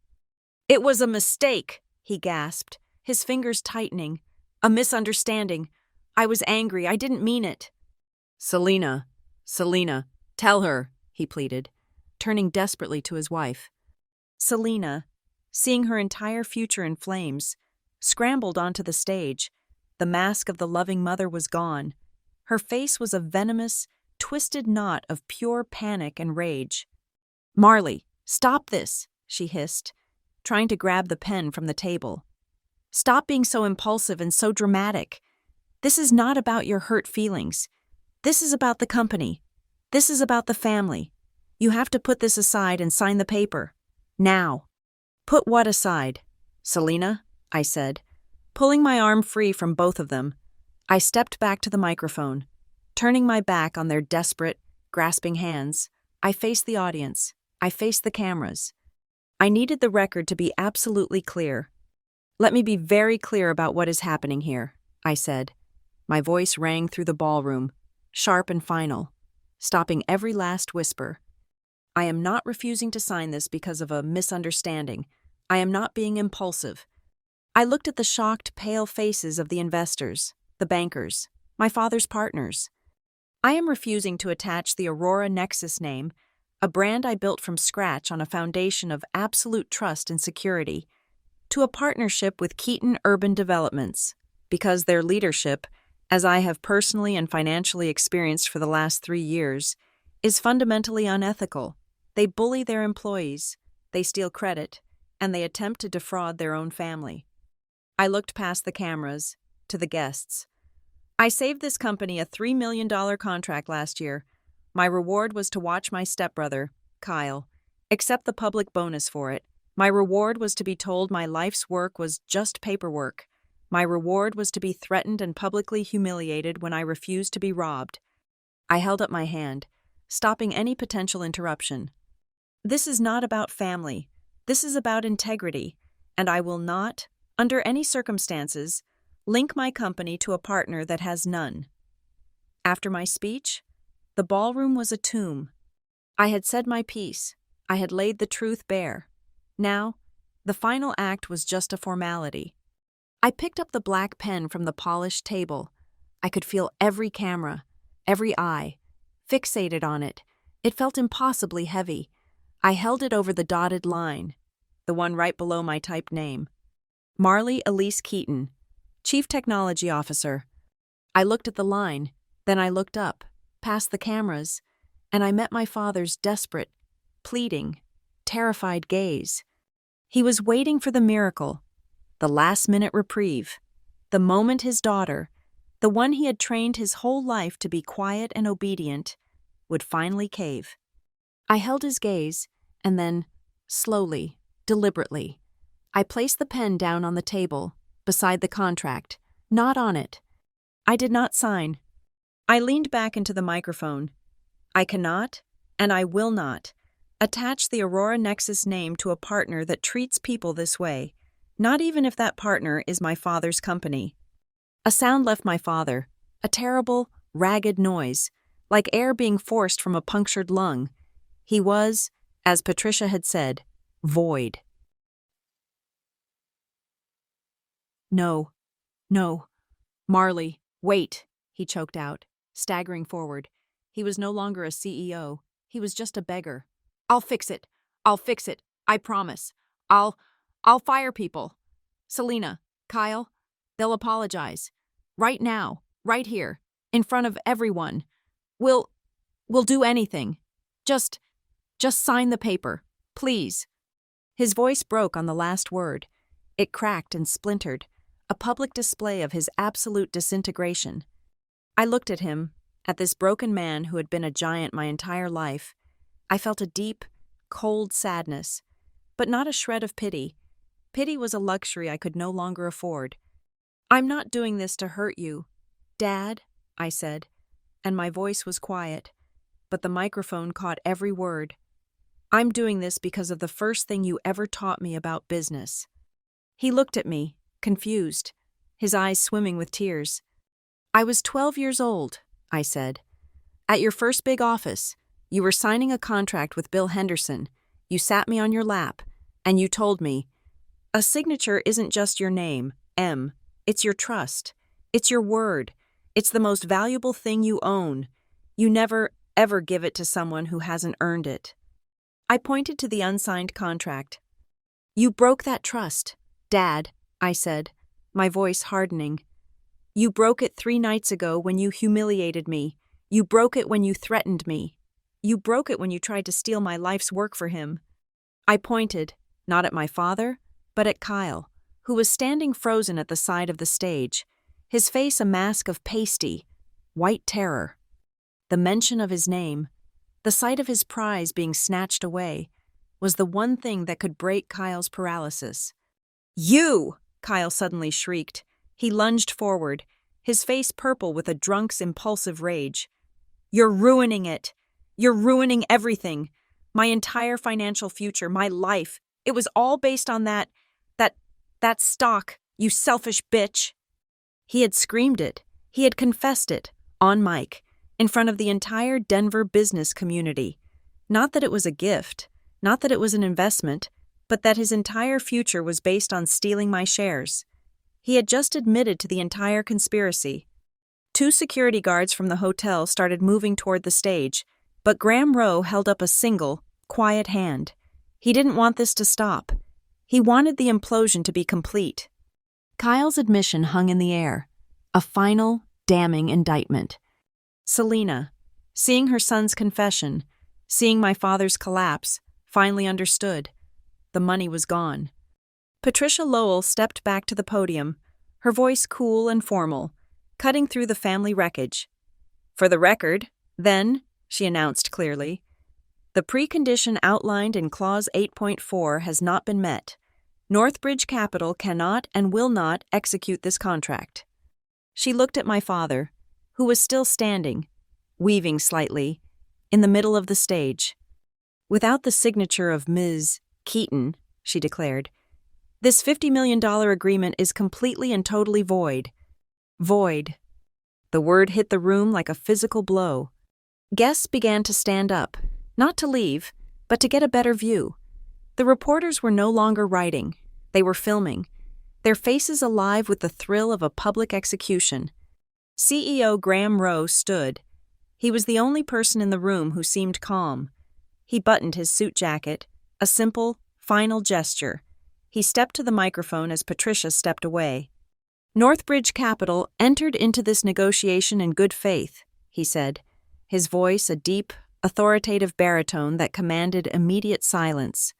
It was a mistake, he gasped, his fingers tightening. A misunderstanding. I was angry. I didn't mean it. Selena, tell her, he pleaded, turning desperately to his wife. Selena, seeing her entire future in flames, scrambled onto the stage. The mask of the loving mother was gone. Her face was a venomous, twisted knot of pure panic and rage. Marley, stop this, she hissed, trying to grab the pen from the table. Stop being so impulsive and so dramatic. This is not about your hurt feelings. This is about the company. This is about the family. You have to put this aside and sign the paper. Now. Put what aside? Selena, I said, pulling my arm free from both of them. I stepped back to the microphone. Turning my back on their desperate, grasping hands, I faced the audience. I faced the cameras. I needed the record to be absolutely clear. Let me be very clear about what is happening here, I said. My voice rang through the ballroom, sharp and final, stopping every last whisper. I am not refusing to sign this because of a misunderstanding. I am not being impulsive. I looked at the shocked, pale faces of the investors, the bankers, my father's partners. I am refusing to attach the Aurora Nexus name, a brand I built from scratch on a foundation of absolute trust and security, to a partnership with Keaton Urban Developments, because their leadership, as I have personally and financially experienced for the last 3 years, is fundamentally unethical. They bully their employees, they steal credit, and they attempt to defraud their own family. I looked past the cameras, to the guests. I saved this company a $3 million contract last year. My reward was to watch my stepbrother, Kyle, accept the public bonus for it. My reward was to be told my life's work was just paperwork. My reward was to be threatened and publicly humiliated when I refused to be robbed. I held up my hand, stopping any potential interruption. This is not about family. This is about integrity, and I will not, under any circumstances, link my company to a partner that has none. After my speech, the ballroom was a tomb. I had said my piece. I had laid the truth bare. Now, the final act was just a formality. I picked up the black pen from the polished table. I could feel every camera, every eye, fixated on it. It felt impossibly heavy. I held it over the dotted line, the one right below my typed name. Marley Elise Keaton, Chief Technology Officer. I looked at the line, then I looked up, past the cameras, and I met my father's desperate, pleading, terrified gaze. He was waiting for the miracle, the last-minute reprieve, the moment his daughter, the one he had trained his whole life to be quiet and obedient, would finally cave. I held his gaze, and then, slowly, deliberately, I placed the pen down on the table, beside the contract, not on it. I did not sign. I leaned back into the microphone. I cannot, and I will not, attach the Aurora Nexus name to a partner that treats people this way, not even if that partner is my father's company. A sound left my father, a terrible, ragged noise, like air being forced from a punctured lung. He was, as Patricia had said, void. No. Marley, wait, he choked out, staggering forward. He was no longer a CEO. He was just a beggar. I'll fix it. I promise. I'll fire people. Selena, Kyle, they'll apologize. Right now, right here, in front of everyone. We'll do anything. Just sign the paper, please. His voice broke on the last word. It cracked and splintered, a public display of his absolute disintegration. I looked at him, At this broken man who had been a giant my entire life, I felt a deep, cold sadness, but not a shred of pity. Pity was a luxury I could no longer afford. "I'm not doing this to hurt you, Dad," I said, and my voice was quiet, but the microphone caught every word. "I'm doing this because of the first thing you ever taught me about business." He looked at me, confused, his eyes swimming with tears. "I was 12 years old," I said. "At your first big office, you were signing a contract with Bill Henderson. You sat me on your lap, and you told me, 'A signature isn't just your name, M. It's your trust. It's your word. It's the most valuable thing you own. You never, ever give it to someone who hasn't earned it.'" I pointed to the unsigned contract. "You broke that trust, Dad," I said, my voice hardening. "You broke it 3 nights ago when you humiliated me. You broke it when you threatened me. You broke it when you tried to steal my life's work for him." I pointed, not at my father, but at Kyle, who was standing frozen at the side of the stage, his face a mask of pasty, white terror. The mention of his name, the sight of his prize being snatched away, was the one thing that could break Kyle's paralysis. "You!" Kyle suddenly shrieked. He lunged forward, his face purple with a drunk's impulsive rage. "You're ruining it. You're ruining everything. My entire financial future, my life. It was all based on that stock, you selfish bitch." He had screamed it. He had confessed it, on mic, in front of the entire Denver business community. Not that it was a gift, not that it was an investment, but that his entire future was based on stealing my shares. He had just admitted to the entire conspiracy. 2 security guards from the hotel started moving toward the stage, but Graham Rowe held up a single, quiet hand. He didn't want this to stop. He wanted the implosion to be complete. Kyle's admission hung in the air, a final, damning indictment. Selena, seeing her son's confession, seeing my father's collapse, finally understood. The money was gone. Patricia Lowell stepped back to the podium, her voice cool and formal, cutting through the family wreckage. "For the record, then," she announced clearly, "the precondition outlined in Clause 8.4 has not been met. Northbridge Capital cannot and will not execute this contract." She looked at my father, who was still standing, weaving slightly, in the middle of the stage. "Without the signature of Ms. Keaton," she declared, "this $50 million agreement is completely and totally void." Void. The word hit the room like a physical blow. Guests began to stand up, not to leave, but to get a better view. The reporters were no longer writing. They were filming, their faces alive with the thrill of a public execution. CEO Graham Rowe stood. He was the only person in the room who seemed calm. He buttoned his suit jacket, a simple, final gesture. He stepped to the microphone as Patricia stepped away. "Northbridge Capital entered into this negotiation in good faith," he said, his voice a deep, authoritative baritone that commanded immediate silence.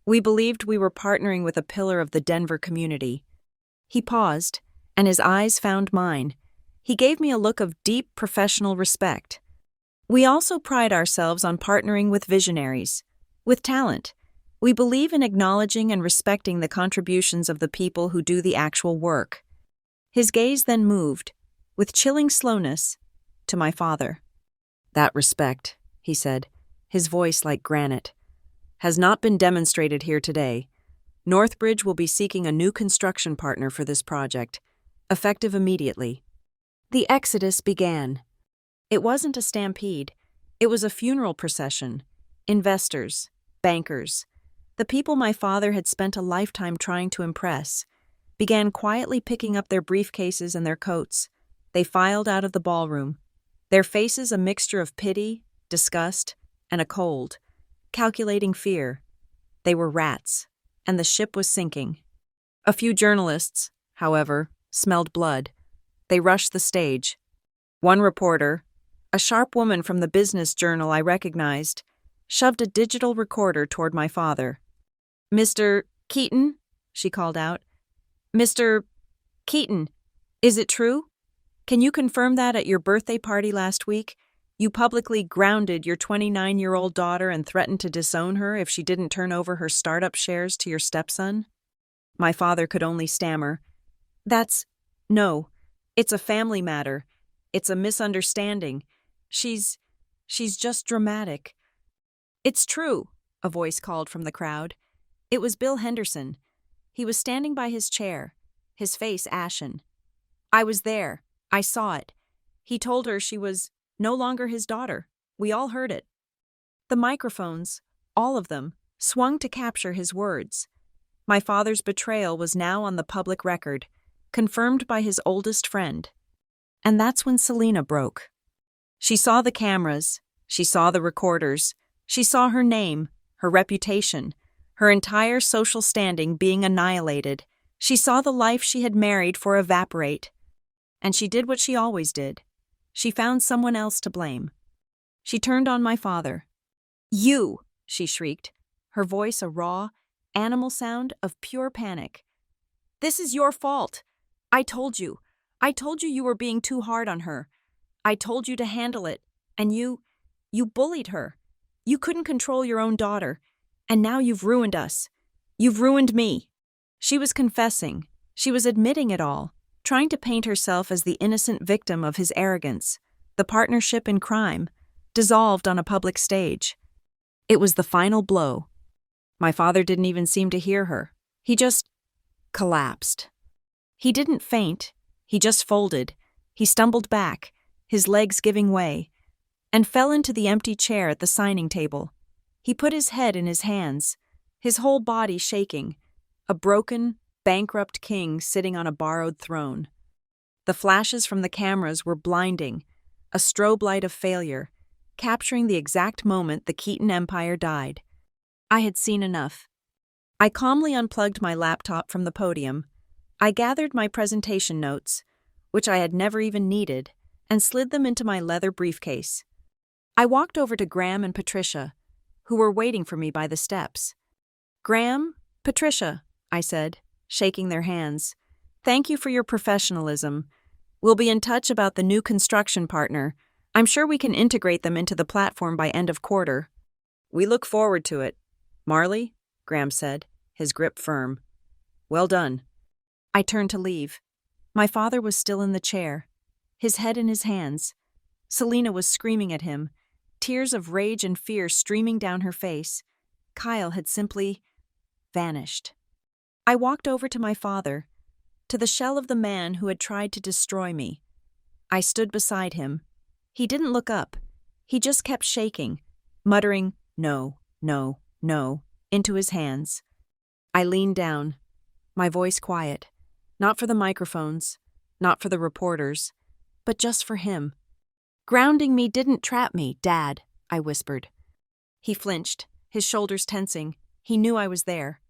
"We believed we were partnering with a pillar of the Denver community." He paused, and his eyes found mine. He gave me a look of deep professional respect. "We also pride ourselves on partnering with visionaries, with talent. We believe in acknowledging and respecting the contributions of the people who do the actual work." His gaze then moved, with chilling slowness, to my father. "That respect," he said, his voice like granite, "has not been demonstrated here today. Northbridge will be seeking a new construction partner for this project, effective immediately." The exodus began. It wasn't a stampede. It was a funeral procession. Investors, bankers, the people my father had spent a lifetime trying to impress, began quietly picking up their briefcases and their coats. They filed out of the ballroom, their faces a mixture of pity, disgust, and a cold, calculating fear. They were rats, and the ship was sinking. A few journalists, however, smelled blood. They rushed the stage. One reporter, a sharp woman from the business journal I recognized, shoved a digital recorder toward my father. "Mr. Keaton," she called out. "Mr. Keaton, is it true?" Can you confirm that at your birthday party last week, you publicly grounded your 29-year-old daughter and threatened to disown her if she didn't turn over her startup shares to your stepson? My father could only stammer. No, it's a family matter. It's a misunderstanding. She's just dramatic. It's true, a voice called from the crowd. It was Bill Henderson. He was standing by his chair, his face ashen. I was there. I saw it. He told her she was no longer his daughter. We all heard it. The microphones, all of them, swung to capture his words. My father's betrayal was now on the public record, confirmed by his oldest friend. And that's when Selena broke. She saw the cameras, she saw the recorders, she saw her name, her reputation, her entire social standing being annihilated. She saw the life she had married for evaporate. And she did what she always did. She found someone else to blame. She turned on my father. You, she shrieked, her voice a raw, animal sound of pure panic. This is your fault. I told you you were being too hard on her. I told you to handle it, and you bullied her. You couldn't control your own daughter, and now you've ruined us. You've ruined me. She was confessing. She was admitting it all, trying to paint herself as the innocent victim of his arrogance, the partnership in crime, dissolved on a public stage. It was the final blow. My father didn't even seem to hear her. He just collapsed. He didn't faint. He just folded. He stumbled back, his legs giving way, and fell into the empty chair at the signing table. He put his head in his hands, his whole body shaking, a broken, bankrupt king sitting on a borrowed throne. The flashes from the cameras were blinding, a strobe light of failure, capturing the exact moment the Keaton Empire died. I had seen enough. I calmly unplugged my laptop from the podium. I gathered my presentation notes, which I had never even needed, and slid them into my leather briefcase. I walked over to Graham and Patricia, who were waiting for me by the steps. Graham, Patricia, I said, shaking their hands. Thank you for your professionalism. We'll be in touch about the new construction partner. I'm sure we can integrate them into the platform by end of quarter. We look forward to it. Marley, Graham said, his grip firm. Well done. I turned to leave. My father was still in the chair, his head in his hands. Selena was screaming at him, tears of rage and fear streaming down her face. Kyle had simply vanished. I walked over to my father, to the shell of the man who had tried to destroy me. I stood beside him. He didn't look up. He just kept shaking, muttering, "No, no, no," into his hands. I leaned down, my voice quiet, not for the microphones, not for the reporters, but just for him. Grounding me didn't trap me, Dad, I whispered. He flinched, his shoulders tensing. He knew I was there.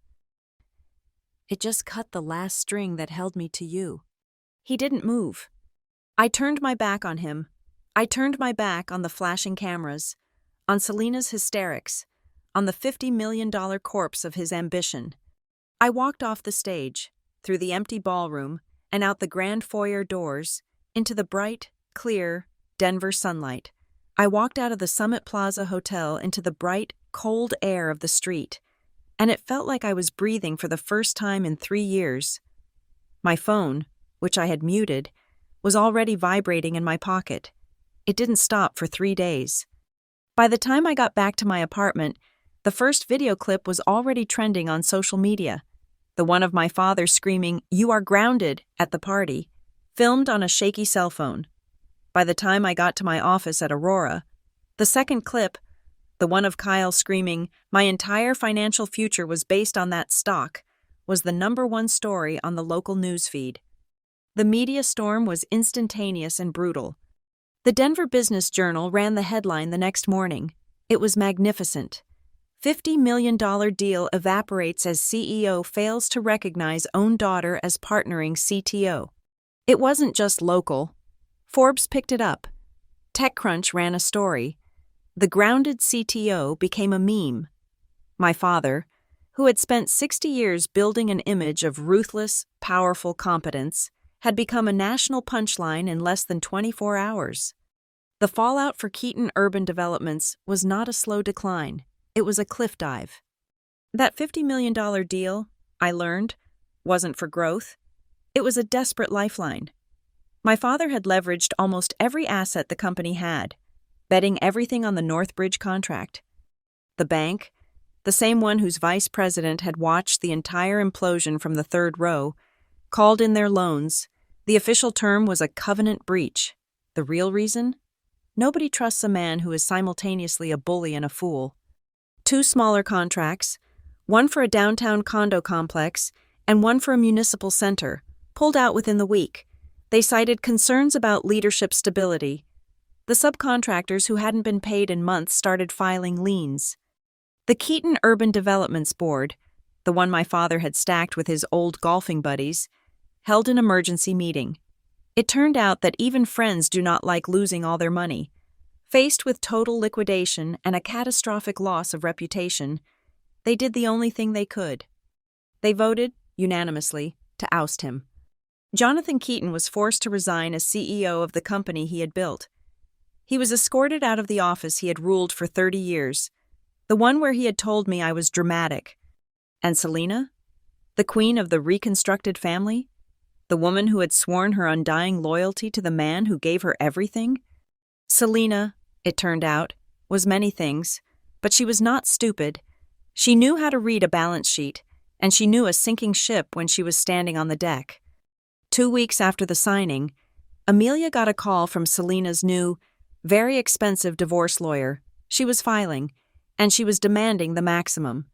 It just cut the last string that held me to you. He didn't move. I turned my back on him. I turned my back on the flashing cameras, on Selena's hysterics, on the $50 million corpse of his ambition. I walked off the stage, through the empty ballroom, and out the grand foyer doors, into the bright, clear Denver sunlight. I walked out of the Summit Plaza Hotel into the bright, cold air of the street, and it felt like I was breathing for the first time in 3 years. My phone, which I had muted, was already vibrating in my pocket. It didn't stop for 3 days. By the time I got back to my apartment, the first video clip was already trending on social media. The one of my father screaming, "You are grounded," at the party, filmed on a shaky cell phone. By the time I got to my office at Aurora, the second clip, the one of Kyle screaming, "My entire financial future was based on that stock," was the #1 story on the local newsfeed. The media storm was instantaneous and brutal. The Denver Business Journal ran the headline the next morning. It was magnificent. $50 million deal evaporates as CEO fails to recognize own daughter as partnering CTO. It wasn't just local. Forbes picked it up. TechCrunch ran a story. The grounded CTO became a meme. My father, who had spent 60 years building an image of ruthless, powerful competence, had become a national punchline in less than 24 hours. The fallout for Keaton Urban Developments was not a slow decline, it was a cliff dive. That $50 million deal, I learned, wasn't for growth. It was a desperate lifeline. My father had leveraged almost every asset the company had, betting everything on the Northbridge contract. The bank, the same one whose vice president had watched the entire implosion from the third row, called in their loans. The official term was a covenant breach. The real reason? Nobody trusts a man who is simultaneously a bully and a fool. 2 smaller contracts, one for a downtown condo complex and one for a municipal center, pulled out within the week. They cited concerns about leadership stability. The subcontractors who hadn't been paid in months started filing liens. The Keaton Urban Developments Board, the one my father had stacked with his old golfing buddies, held an emergency meeting. It turned out that even friends do not like losing all their money. Faced with total liquidation and a catastrophic loss of reputation, they did the only thing they could. They voted, unanimously, to oust him. Jonathan Keaton was forced to resign as CEO of the company he had built. He was escorted out of the office he had ruled for 30 years, the one where he had told me I was dramatic. And Selina? The queen of the reconstructed family? The woman who had sworn her undying loyalty to the man who gave her everything? Selina, it turned out, was many things, but she was not stupid. She knew how to read a balance sheet, and she knew a sinking ship when she was standing on the deck. 2 weeks after the signing, Amelia got a call from Selina's new, very expensive divorce lawyer. She was filing, and she was demanding the maximum.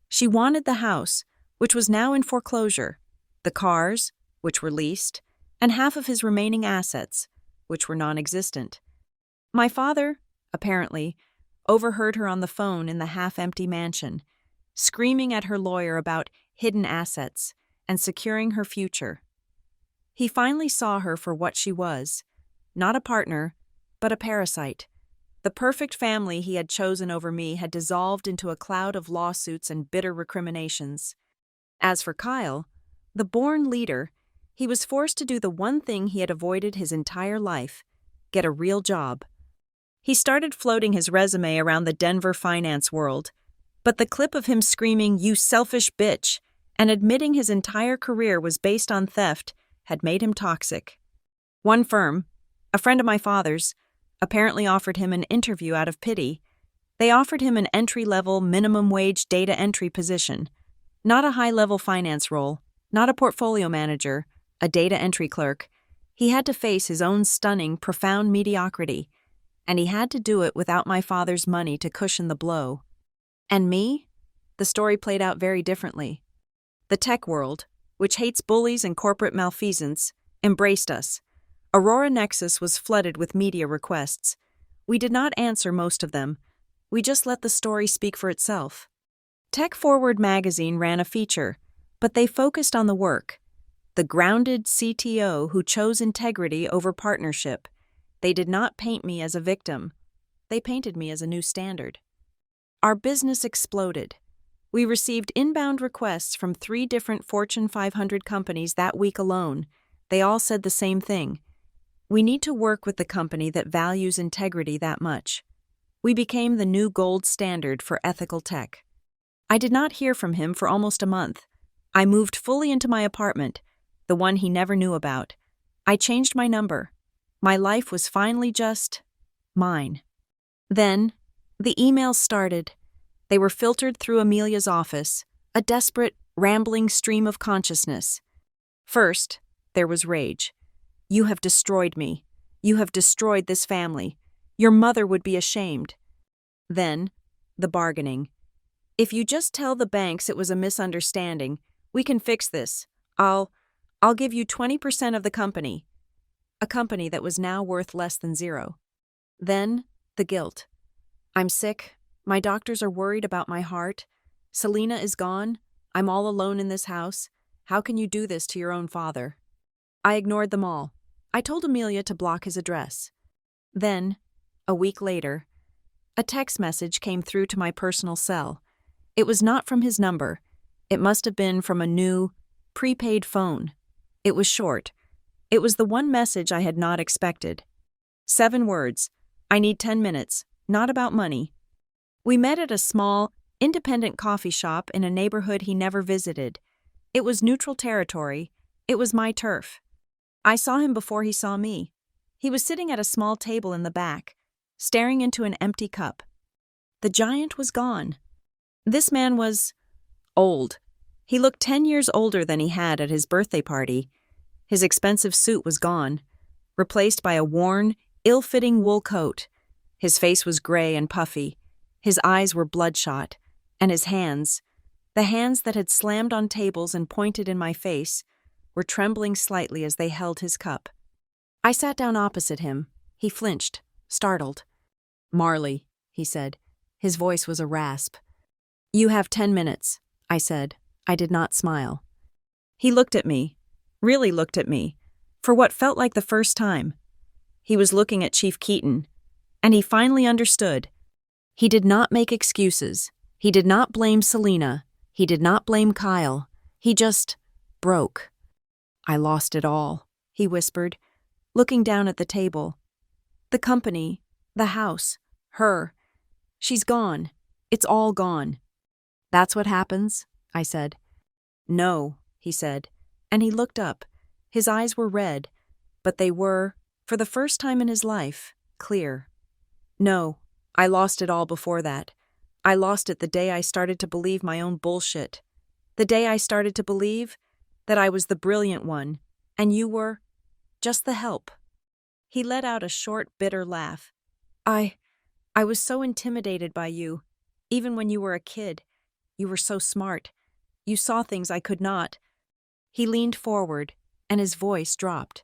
She wanted the house, which was now in foreclosure, the cars, which were leased, and half of his remaining assets, which were non-existent. My father, apparently, overheard her on the phone in the half-empty mansion, screaming at her lawyer about hidden assets and securing her future. He finally saw her for what she was, not a partner, but a parasite. The perfect family he had chosen over me had dissolved into a cloud of lawsuits and bitter recriminations. As for Kyle, the born leader, he was forced to do the one thing he had avoided his entire life: get a real job. He started floating his resume around the Denver finance world, but the clip of him screaming, "You selfish bitch," and admitting his entire career was based on theft had made him toxic. One firm, a friend of my father's, apparently offered him an interview out of pity. They offered him an entry-level, minimum-wage data entry position, not a high-level finance role, not a portfolio manager, a data entry clerk. He had to face his own stunning, profound mediocrity, and he had to do it without my father's money to cushion the blow. And me? The story played out very differently. The tech world, which hates bullies and corporate malfeasance, embraced us. Aurora Nexus was flooded with media requests. We did not answer most of them. We just let the story speak for itself. Tech Forward magazine ran a feature, but they focused on the work. The grounded CTO who chose integrity over partnership. They did not paint me as a victim. They painted me as a new standard. Our business exploded. We received inbound requests from 3 different Fortune 500 companies that week alone. They all said the same thing. We need to work with the company that values integrity that much. We became the new gold standard for ethical tech. I did not hear from him for almost a month. I moved fully into my apartment, the one he never knew about. I changed my number. My life was finally just mine. Then, the emails started. They were filtered through Amelia's office, a desperate, rambling stream of consciousness. First, there was rage. "You have destroyed me. You have destroyed this family. Your mother would be ashamed." Then, the bargaining. "If you just tell the banks it was a misunderstanding, we can fix this. I'll give you 20% of the company." A company that was now worth less than 0. Then, the guilt. "I'm sick. My doctors are worried about my heart. Selina is gone. I'm all alone in this house. How can you do this to your own father?" I ignored them all. I told Amelia to block his address. Then, a week later, a text message came through to my personal cell. It was not from his number. It must have been from a new, prepaid phone. It was short. It was the one message I had not expected. 7 words. I need 10 minutes, not about money. We met at a small, independent coffee shop in a neighborhood he never visited. It was neutral territory. It was my turf. I saw him before he saw me. He was sitting at a small table in the back, staring into an empty cup. The giant was gone. This man was old. He looked 10 years older than he had at his birthday party. His expensive suit was gone, replaced by a worn, ill-fitting wool coat. His face was gray and puffy. His eyes were bloodshot, and his hands, the hands that had slammed on tables and pointed in my face, were trembling slightly as they held his cup. I sat down opposite him. He flinched, startled. "Marley," he said. His voice was a rasp. "You have 10 minutes, I said. I did not smile. He looked at me, really looked at me, for what felt like the first time. He was looking at Chief Keaton, and he finally understood. He did not make excuses. He did not blame Selena. He did not blame Kyle. He just broke. "I lost it all," he whispered, looking down at the table. "The company, the house, her. She's gone. It's all gone." "That's what happens?" I said. "No," he said, and he looked up. His eyes were red, but they were, for the first time in his life, clear. "No, I lost it all before that. I lost it the day I started to believe my own bullshit. The day I started to believe that I was the brilliant one, and you were just the help." He let out a short, bitter laugh. I was so intimidated by you, even when you were a kid. You were so smart. You saw things I could not." He leaned forward, and his voice dropped.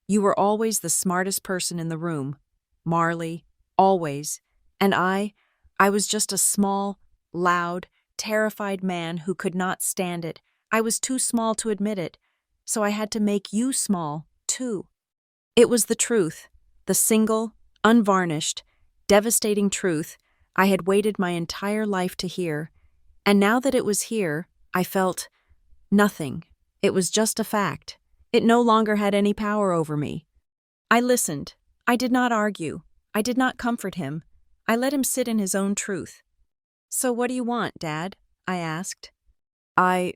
"You were always the smartest person in the room, Marley, always. And I was just a small, loud, terrified man who could not stand it. I was too small to admit it, so I had to make you small, too." It was the truth, the single, unvarnished, devastating truth I had waited my entire life to hear, and now that it was here, I felt nothing. It was just a fact. It no longer had any power over me. I listened. I did not argue. I did not comfort him. I let him sit in his own truth. "So what do you want, Dad?" I asked. I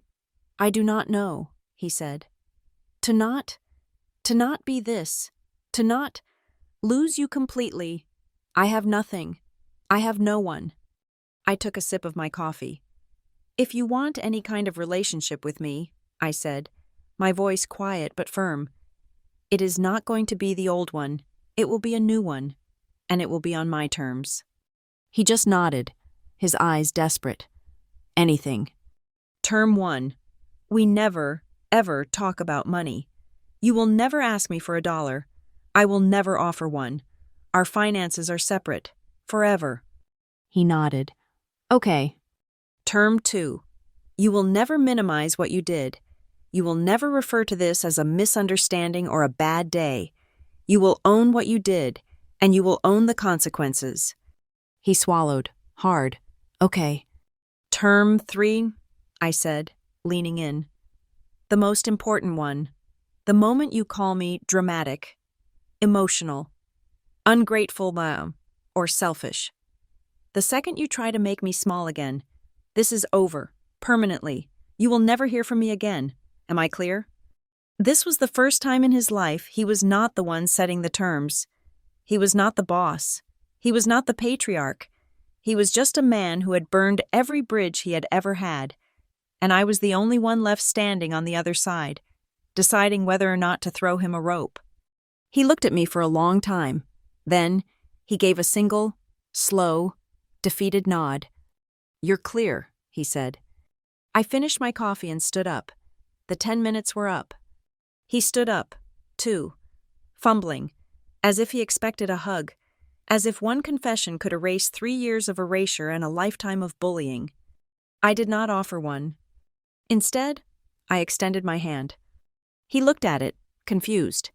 do not know," he said. To not be this. To not lose you completely. I have nothing. I have no one." I took a sip of my coffee. "If you want any kind of relationship with me," I said, my voice quiet but firm, "it is not going to be the old one. It will be a new one, and it will be on my terms." He just nodded, his eyes desperate. "Anything." Term 1. We never, ever talk about money. You will never ask me for $1. I will never offer one. Our finances are separate, forever. He nodded. "Okay." Term 2. You will never minimize what you did. You will never refer to this as a misunderstanding or a bad day. You will own what you did, and you will own the consequences. He swallowed, hard. "Okay." Term 3, I said, leaning in. The most important one. The moment you call me dramatic, emotional, ungrateful, or selfish. The second you try to make me small again, this is over, permanently. You will never hear from me again. Am I clear? This was the first time in his life he was not the one setting the terms. He was not the boss. He was not the patriarch. He was just a man who had burned every bridge he had ever had, and I was the only one left standing on the other side, deciding whether or not to throw him a rope. He looked at me for a long time. Then he gave a single, slow, defeated nod. "You're clear," he said. I finished my coffee and stood up. The 10 minutes were up. He stood up, too, fumbling, as if he expected a hug, as if one confession could erase 3 years of erasure and a lifetime of bullying. I did not offer one. Instead, I extended my hand. He looked at it, confused.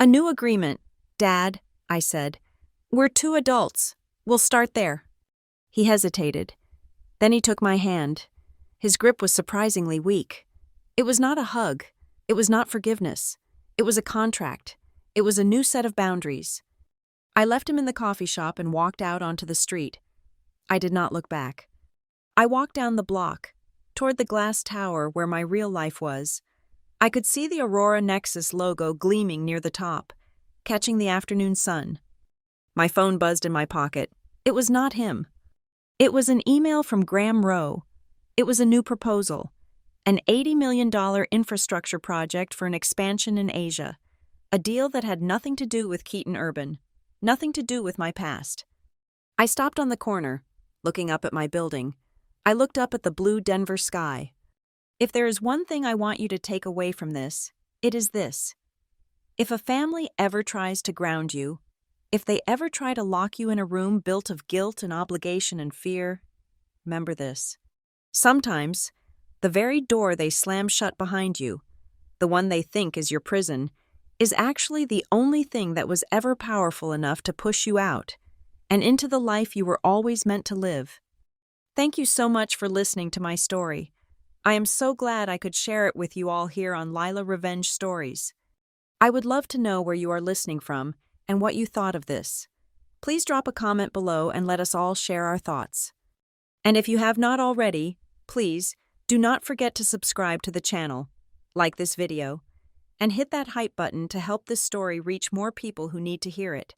"A new agreement, Dad," I said. "We're 2 adults. We'll start there." He hesitated. Then he took my hand. His grip was surprisingly weak. It was not a hug. It was not forgiveness. It was a contract. It was a new set of boundaries. I left him in the coffee shop and walked out onto the street. I did not look back. I walked down the block, toward the glass tower where my real life was. I could see the Aurora Nexus logo gleaming near the top, catching the afternoon sun. My phone buzzed in my pocket. It was not him. It was an email from Graham Rowe. It was a new proposal, an $80 million infrastructure project for an expansion in Asia, a deal that had nothing to do with Keaton Urban, nothing to do with my past. I stopped on the corner, looking up at my building. I looked up at the blue Denver sky. If there is one thing I want you to take away from this, it is this. If a family ever tries to ground you, if they ever try to lock you in a room built of guilt and obligation and fear, remember this. Sometimes, the very door they slam shut behind you, the one they think is your prison, is actually the only thing that was ever powerful enough to push you out and into the life you were always meant to live. Thank you so much for listening to my story. I am so glad I could share it with you all here on Lila Revenge Stories. I would love to know where you are listening from and what you thought of this. Please drop a comment below and let us all share our thoughts. And if you have not already, please do not forget to subscribe to the channel, like this video, and hit that hype button to help this story reach more people who need to hear it.